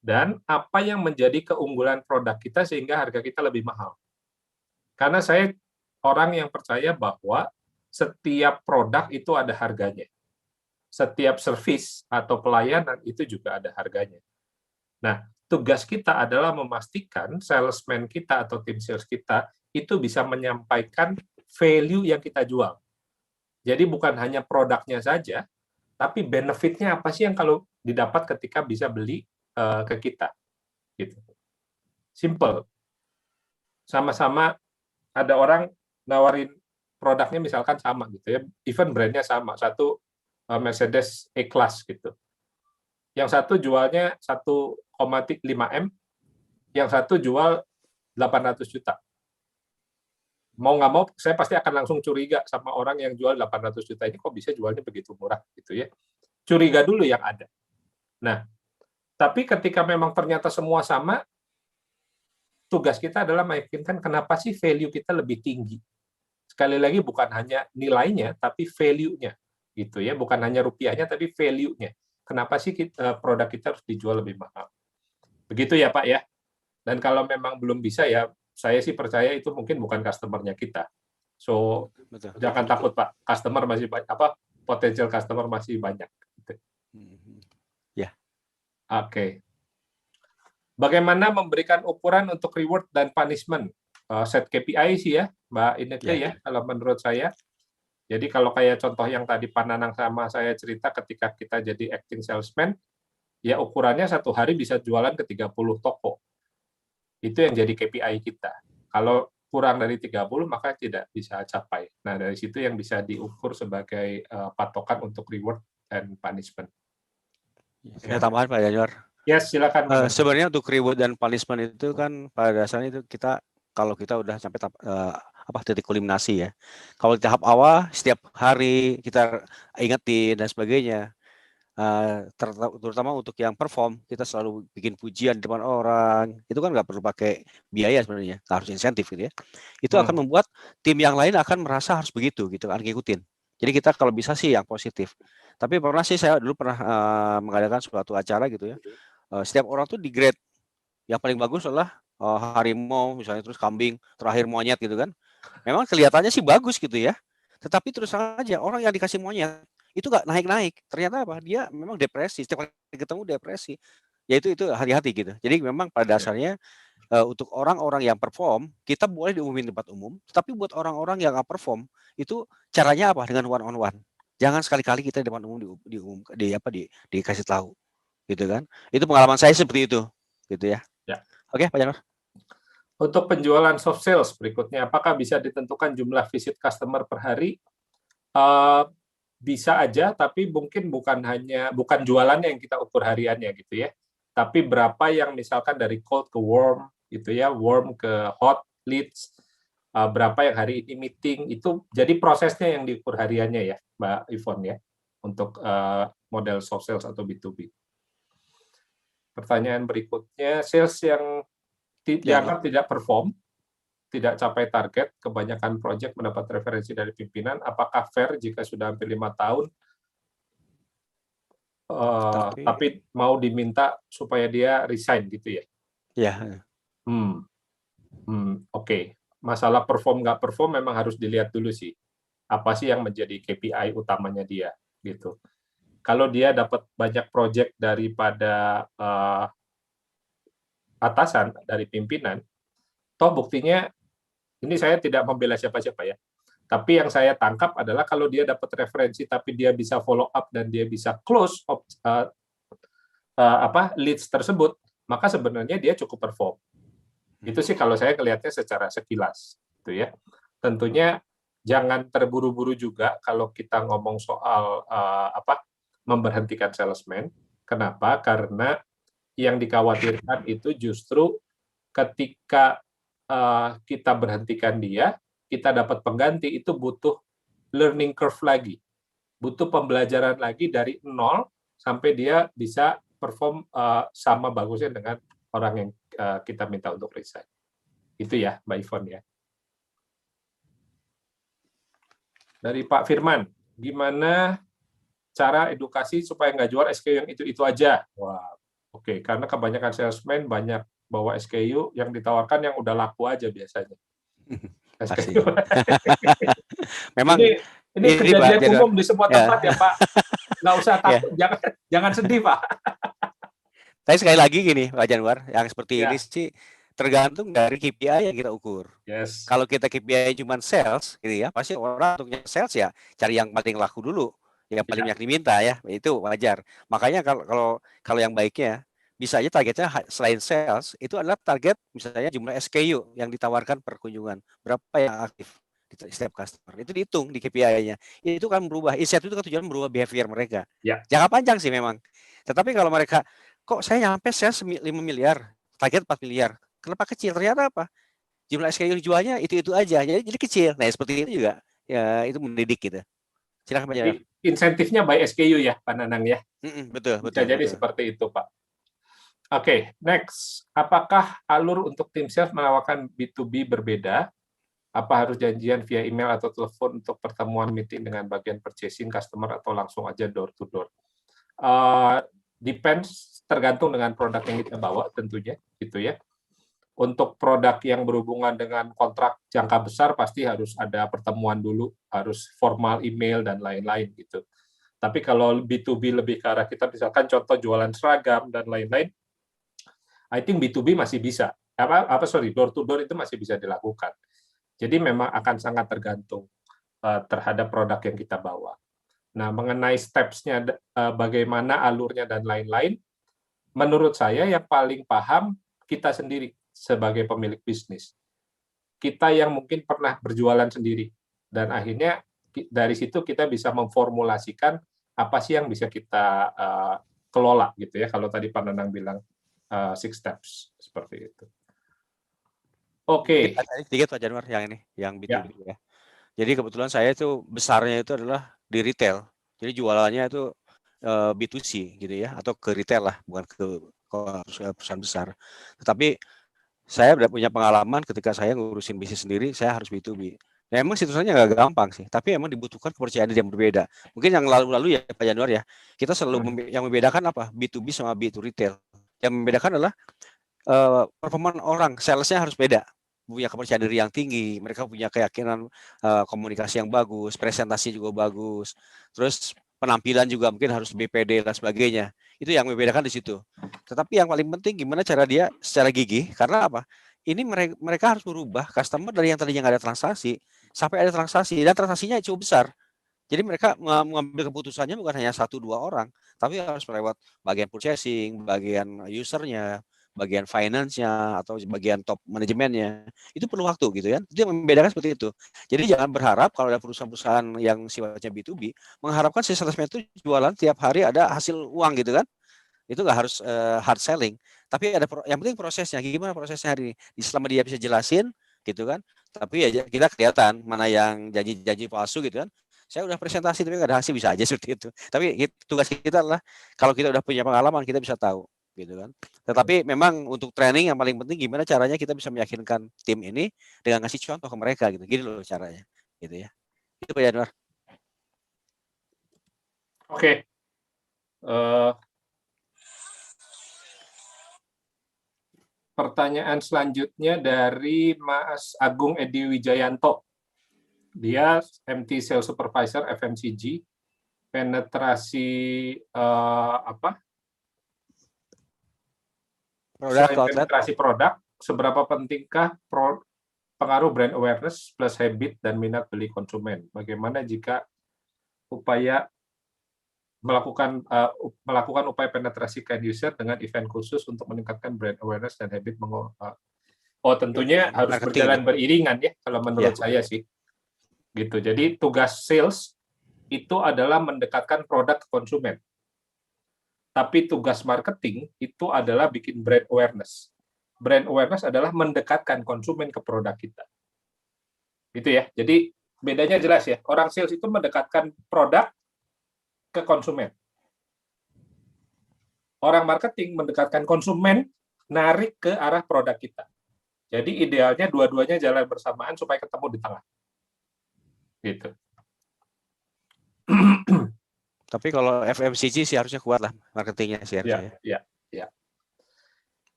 Dan apa yang menjadi keunggulan produk kita sehingga harga kita lebih mahal. Karena saya orang yang percaya bahwa setiap produk itu ada harganya. Setiap service atau pelayanan itu juga ada harganya. Nah, tugas kita adalah memastikan salesman kita atau tim sales kita itu bisa menyampaikan value yang kita jual. Jadi bukan hanya produknya saja, tapi benefitnya apa sih yang kalau didapat ketika bisa beli ke kita. Gitu. Simple. Sama-sama ada orang nawarin produknya misalkan sama gitu ya, even brandnya sama, satu Mercedes E-Class gitu. Yang satu jualnya 1,5M, yang satu jual 800 juta. Mau nggak mau, saya pasti akan langsung curiga sama orang yang jual 800 juta ini, kok bisa jualnya begitu murah gitu ya. Curiga dulu yang ada. Nah, tapi ketika memang ternyata semua sama, tugas kita adalah meyakinkan kenapa sih value kita lebih tinggi. Sekali lagi bukan hanya nilainya, tapi value-nya, gitu ya. Bukan hanya rupiahnya, tapi value-nya. Kenapa sih produk kita harus dijual lebih mahal? Begitu ya Pak ya. Dan kalau memang belum bisa ya, saya sih percaya itu mungkin bukan customer-nya kita. So betul. Jangan takut Pak, customer masih banyak, potensial customer masih banyak. Gitu. Ya. Oke. Bagaimana memberikan ukuran untuk reward dan punishment? Set KPI sih ya, Mbak Ineke ya, kalau menurut saya. Jadi kalau kayak contoh yang tadi Pak Nanang sama saya cerita ketika kita jadi acting salesman, ya ukurannya satu hari bisa jualan ke 30 toko. Itu yang jadi KPI kita. Kalau kurang dari 30 maka tidak bisa capai. Nah, dari situ yang bisa diukur sebagai patokan untuk reward dan punishment. Saya tambahan Pak Januar. Yes, silakan. Sebenarnya untuk reward dan punishment itu kan pada dasarnya itu kita kalau kita udah sampai titik kulminasi ya. Kalau di tahap awal setiap hari kita ingetin dan sebagainya. Terutama untuk yang perform, kita selalu bikin pujian di depan orang, itu kan nggak perlu pakai biaya sebenarnya, nggak harus insentif gitu ya. Itu akan membuat tim yang lain akan merasa harus begitu gitu kan, ngikutin. Jadi kita kalau bisa sih yang positif. Tapi pernah sih saya dulu pernah mengadakan suatu acara gitu ya. Setiap orang tuh di grade yang paling bagus adalah harimau misalnya, terus kambing, terakhir monyet gitu kan. Memang kelihatannya sih bagus gitu ya. Tetapi terus aja orang yang dikasih monyet itu nggak naik-naik. Ternyata apa? Dia memang depresi. Setiap kali ketemu depresi. Ya itu hati-hati gitu. Jadi memang pada dasarnya untuk orang-orang yang perform, kita boleh diumumin di tempat umum. Tapi buat orang-orang yang nggak perform, itu caranya apa? Dengan one on one. Jangan sekali-kali kita di depan umum dikasih tahu, gitu kan? Itu pengalaman saya seperti itu, gitu ya. Ya. Oke, Pak Januar. Untuk penjualan soft sales berikutnya, apakah bisa ditentukan jumlah visit customer per hari? Bisa aja, tapi mungkin bukan jualannya yang kita ukur hariannya gitu ya, tapi berapa yang misalkan dari cold ke warm gitu ya, warm ke hot leads, berapa yang hari ini meeting, itu jadi prosesnya yang diukur hariannya ya, Mbak Ivon ya, untuk model soft sales atau B2B. Pertanyaan berikutnya, sales yang dianggap tidak perform, tidak capai target, kebanyakan proyek mendapat referensi dari pimpinan, apakah fair jika sudah hampir 5 tahun, tapi mau diminta supaya dia resign gitu ya? Ya. Oke. Masalah perform nggak perform memang harus dilihat dulu sih. Apa sih yang menjadi KPI utamanya dia, gitu. Kalau dia dapat banyak proyek daripada atasan, dari pimpinan, toh buktinya, ini saya tidak membela siapa-siapa ya, tapi yang saya tangkap adalah kalau dia dapat referensi tapi dia bisa follow up dan dia bisa close leads tersebut, maka sebenarnya dia cukup perform. Itu sih kalau saya melihatnya secara sekilas, gitu ya. Tentunya jangan terburu-buru juga kalau kita ngomong soal memberhentikan salesman. Kenapa? Karena yang dikhawatirkan itu justru ketika kita berhentikan dia, kita dapat pengganti, itu butuh learning curve lagi, butuh pembelajaran lagi dari nol sampai dia bisa perform sama bagusnya dengan orang yang kita minta untuk resign. Itu ya, Mbak Ivon ya. Dari Pak Firman, gimana cara edukasi supaya nggak jual SKU yang itu-itu aja? Wah, oke. Karena kebanyakan salesman banyak bawa SKU yang ditawarkan yang udah laku aja biasanya. SKU. Memang ini kejadian Pak, umum di semua tempat ya Pak. Nggak usah takut, jangan sedih Pak. Tapi sekali lagi gini Pak Januar, yang seperti ini sih tergantung dari KPI yang kita ukur. Yes. Kalau kita KPI cuma sales, gitu ya, pasti orang untuk sales ya cari yang paling laku dulu, yang paling banyak diminta ya, itu wajar. Makanya kalau yang baiknya bisa aja targetnya selain sales itu adalah target misalnya jumlah SKU yang ditawarkan per kunjungan, berapa yang aktif di setiap customer, itu dihitung di KPI-nya. Itu kan berubah, insight itu kan tujuan merubah behavior mereka. Jangka panjang sih memang. Tetapi kalau mereka kok saya nyampe sales 5 miliar, target 4 miliar, kenapa kecil? Ternyata apa? Jumlah SKU dijualnya itu aja, jadi kecil. Nah seperti itu juga, ya itu mendidik gitu. Silakan Pak Januar. Insentifnya by SKU ya, Pak Nanang ya. Betul. Bisa jadi seperti itu Pak. Oke, next. Apakah alur untuk tim sales menawarkan B2B berbeda? Apa harus janjian via email atau telepon untuk pertemuan meeting dengan bagian purchasing customer atau langsung aja door to door? Depends, tergantung dengan produk yang kita bawa tentunya, gitu ya. Untuk produk yang berhubungan dengan kontrak jangka besar pasti harus ada pertemuan dulu, harus formal email dan lain-lain gitu. Tapi kalau B2B lebih ke arah kita misalkan contoh jualan seragam dan lain-lain, I think B2B masih bisa. Door to door itu masih bisa dilakukan. Jadi memang akan sangat tergantung terhadap produk yang kita bawa. Nah, mengenai steps-nya bagaimana alurnya dan lain-lain, menurut saya yang paling paham kita sendiri sebagai pemilik bisnis. Kita yang mungkin pernah berjualan sendiri dan akhirnya dari situ kita bisa memformulasikan apa sih yang bisa kita kelola gitu ya. Kalau tadi Pak Nanang bilang 6 steps seperti itu. Oke. Sedikit Pak Januar yang ini, yang Ya. B2B ya. Jadi kebetulan saya itu besarnya itu adalah di retail. Jadi jualannya itu B2C gitu ya, atau ke retail lah, bukan ke perusahaan besar. Tetapi saya udah punya pengalaman ketika saya ngurusin bisnis sendiri, saya harus B2B. Ya emang situasinya nggak gampang sih, tapi emang dibutuhkan kepercayaan diri yang berbeda. Mungkin yang lalu-lalu ya Pak Januar ya, kita selalu yang membedakan apa? B2B sama B2 retail. Yang membedakan adalah performa orang, salesnya harus beda, punya kepercayaan diri yang tinggi, mereka punya keyakinan komunikasi yang bagus, presentasi juga bagus, terus penampilan juga mungkin harus lebih pede dan sebagainya. Itu yang membedakan di situ. Tetapi yang paling penting gimana cara dia secara gigih, karena apa? Ini mereka harus merubah customer dari yang tadinya nggak ada transaksi sampai ada transaksi, dan transaksinya cukup besar. Jadi mereka mengambil keputusannya bukan hanya 1-2 orang, tapi harus melewat bagian purchasing, bagian usernya, bagian finance-nya, atau bagian top manajemennya. Itu perlu waktu gitu kan. Itu yang membedakan seperti itu. Jadi jangan berharap kalau ada perusahaan-perusahaan yang sifatnya B2B, mengharapkan si salesman itu jualan tiap hari ada hasil uang gitu kan. Itu nggak harus hard selling. Tapi ada yang penting prosesnya. Gimana prosesnya hari ini? Selama dia bisa jelasin gitu kan. Tapi ya kita kelihatan mana yang janji-janji palsu gitu kan. Saya udah presentasi tapi nggak ada hasil, bisa aja seperti itu. Tapi tugas kita adalah kalau kita udah punya pengalaman kita bisa tahu gitu kan. Tetapi memang untuk training yang paling penting gimana caranya kita bisa meyakinkan tim ini dengan ngasih contoh ke mereka gitu. Gini loh caranya gitu ya. Itu Pak Januar. Oke. Pertanyaan selanjutnya dari Mas Agung Edi Wijayanto. Dia MT Sales Supervisor FMCG, penetrasi apa? Selain penetrasi produk, seberapa pentingkah pengaruh brand awareness plus habit dan minat beli konsumen? Bagaimana jika upaya melakukan upaya penetrasi ke end user dengan event khusus untuk meningkatkan brand awareness dan habit tentunya harus berjalan beriringan ya kalau menurut saya sih. Gitu. Jadi tugas sales itu adalah mendekatkan produk ke konsumen. Tapi tugas marketing itu adalah bikin brand awareness. Brand awareness adalah mendekatkan konsumen ke produk kita. Gitu ya. Jadi bedanya jelas ya. Orang sales itu mendekatkan produk ke konsumen. Orang marketing mendekatkan konsumen, narik ke arah produk kita. Jadi idealnya dua-duanya jalan bersamaan supaya ketemu di tengah. Gitu. Tapi kalau FMCG sih harusnya kuat lah marketingnya sih harusnya. Ya.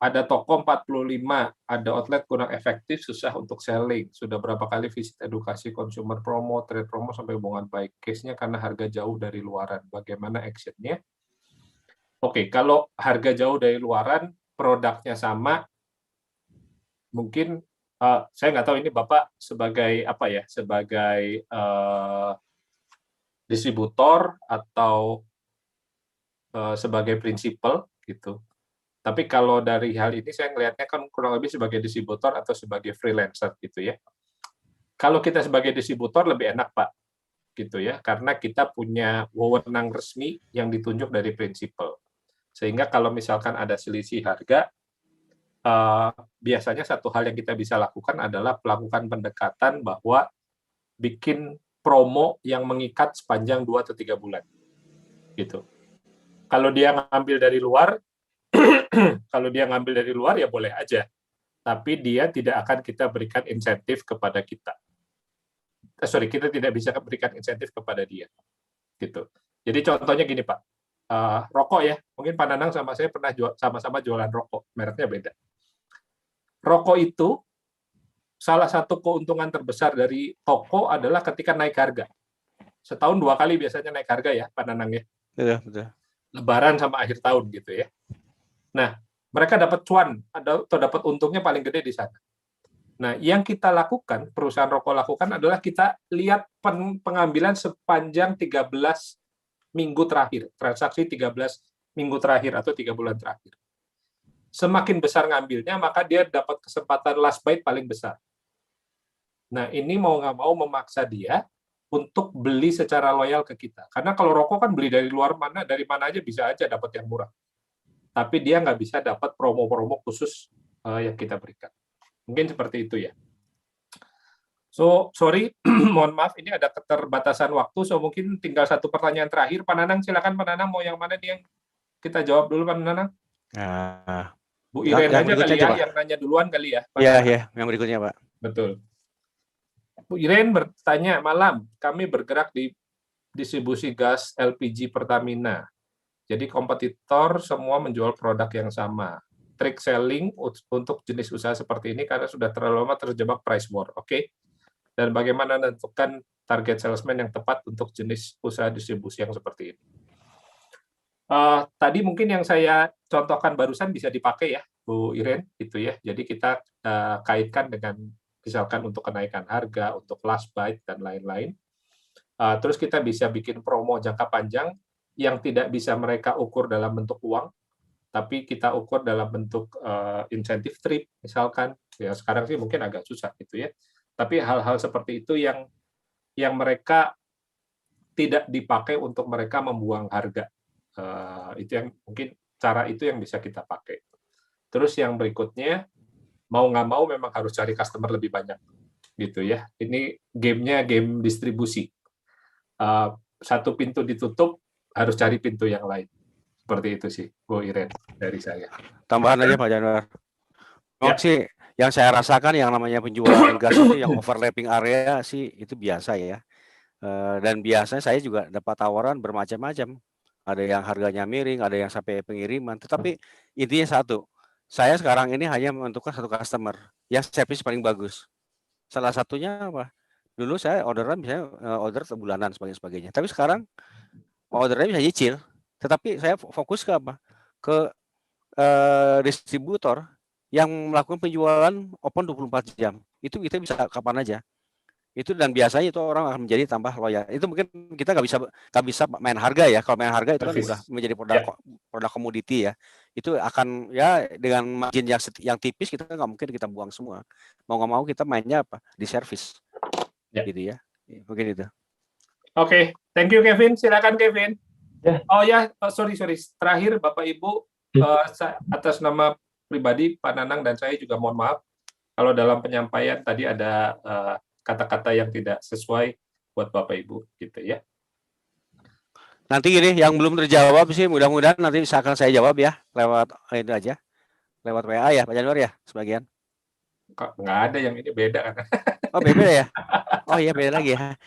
Ada toko 45, ada outlet kurang efektif, susah untuk selling. Sudah berapa kali visit edukasi consumer promo, trade promo, sampai hubungan baik. Case-nya karena harga jauh dari luaran. Bagaimana action-nya? Oke, kalau harga jauh dari luaran, produknya sama, mungkin saya nggak tahu ini Bapak sebagai apa ya, sebagai distributor atau sebagai prinsipal gitu. Tapi kalau dari hal ini saya melihatnya kan kurang lebih sebagai distributor atau sebagai freelancer gitu ya. Kalau kita sebagai distributor lebih enak Pak, gitu ya, karena kita punya wewenang resmi yang ditunjuk dari prinsipal. Sehingga kalau misalkan ada selisih harga, biasanya satu hal yang kita bisa lakukan adalah melakukan pendekatan bahwa bikin promo yang mengikat sepanjang 2 atau 3 bulan. Gitu. Kalau dia ngambil dari luar, ya boleh aja. Tapi dia tidak akan kita berikan insentif kepada kita. Kita tidak bisa berikan insentif kepada dia. Gitu. Jadi contohnya gini Pak, rokok ya, mungkin Pak Nanang sama saya pernah sama-sama jualan rokok, mereknya beda. Rokok itu salah satu keuntungan terbesar dari toko adalah ketika naik harga. Setahun 2 kali biasanya naik harga ya, Pak Nanang ya. Betul. Lebaran sama akhir tahun gitu ya. Nah, mereka dapat cuan atau dapat untungnya paling gede di sana. Nah, yang kita lakukan, perusahaan rokok lakukan adalah kita lihat pengambilan sepanjang 13 minggu terakhir, transaksi 13 minggu terakhir atau 3 bulan terakhir. Semakin besar ngambilnya, maka dia dapat kesempatan last bite paling besar. Nah, ini mau nggak mau memaksa dia untuk beli secara loyal ke kita. Karena kalau rokok kan beli dari luar dari mana aja bisa aja dapat yang murah. Tapi dia nggak bisa dapat promo-promo khusus yang kita berikan. Mungkin seperti itu ya. So, sorry, mohon maaf, ini ada keterbatasan waktu, so mungkin tinggal satu pertanyaan terakhir. Pak Nanang, silakan Pak Nanang, mau yang mana nih yang kita jawab dulu, Pak Nanang? Nah, Bu Iren yang aja berikutnya kali ya, coba. yang nanya duluan kali ya, Pak Iya, Nanang? iya, yang berikutnya, Pak. Betul. Bu Iren bertanya, malam, kami bergerak di distribusi gas LPG Pertamina. Jadi kompetitor semua menjual produk yang sama. Trik selling untuk jenis usaha seperti ini karena sudah terlalu lama terjebak price war. Oke. Dan bagaimana menentukan target salesman yang tepat untuk jenis usaha distribusi yang seperti ini. Tadi mungkin yang saya contohkan barusan bisa dipakai ya, Bu Iren, itu ya. Jadi kita kaitkan dengan misalkan untuk kenaikan harga, untuk last bite dan lain-lain. Terus kita bisa bikin promo jangka panjang yang tidak bisa mereka ukur dalam bentuk uang, tapi kita ukur dalam bentuk insentif trip, misalkan. Ya sekarang sih mungkin agak susah gitu ya. Tapi hal-hal seperti itu yang mereka tidak dipakai untuk mereka membuang harga. Itu yang mungkin cara itu yang bisa kita pakai. Terus yang berikutnya, mau nggak mau memang harus cari customer lebih banyak, gitu ya. Ini gamenya game distribusi. Satu pintu ditutup, harus cari pintu yang lain. Seperti itu sih, Bu Iren, dari saya. Tambahan aja Pak Januar. Ya. Sih, yang saya rasakan yang namanya penjualan gas itu yang overlapping area sih itu biasa ya. Dan biasanya saya juga dapat tawaran bermacam-macam. Ada yang harganya miring, ada yang sampai pengiriman. Tetapi intinya satu, saya sekarang ini hanya menentukan satu customer yang service paling bagus. Salah satunya apa? Dulu saya orderan misalnya order bulanan sebagainya. Tapi sekarang ordernya bisa nyicil. Tetapi saya fokus ke apa? Ke distributor yang melakukan penjualan open 24 jam. Itu kita bisa kapan aja. Itu dan biasanya itu orang akan menjadi tambah loyal. Itu mungkin kita nggak bisa main harga ya. Kalau main harga itu kan udah menjadi produk komoditi ya. Itu akan ya dengan margin yang tipis kita nggak mungkin kita buang semua. Mau nggak mau kita mainnya apa di service. Gitu ya. Mungkin itu. Oke, thank you Kevin. Silakan Kevin. Oh ya, sorry. Terakhir Bapak Ibu, atas nama pribadi Pak Nanang dan saya juga mohon maaf kalau dalam penyampaian tadi ada kata-kata yang tidak sesuai buat Bapak Ibu gitu ya. Nanti gini yang belum terjawab sih mudah-mudahan nanti akan saya jawab ya lewat itu aja. Lewat WA ya Pak Januar ya sebagian. Nggak ada yang ini beda kan. Oh beda ya. Oh iya beda lagi ya.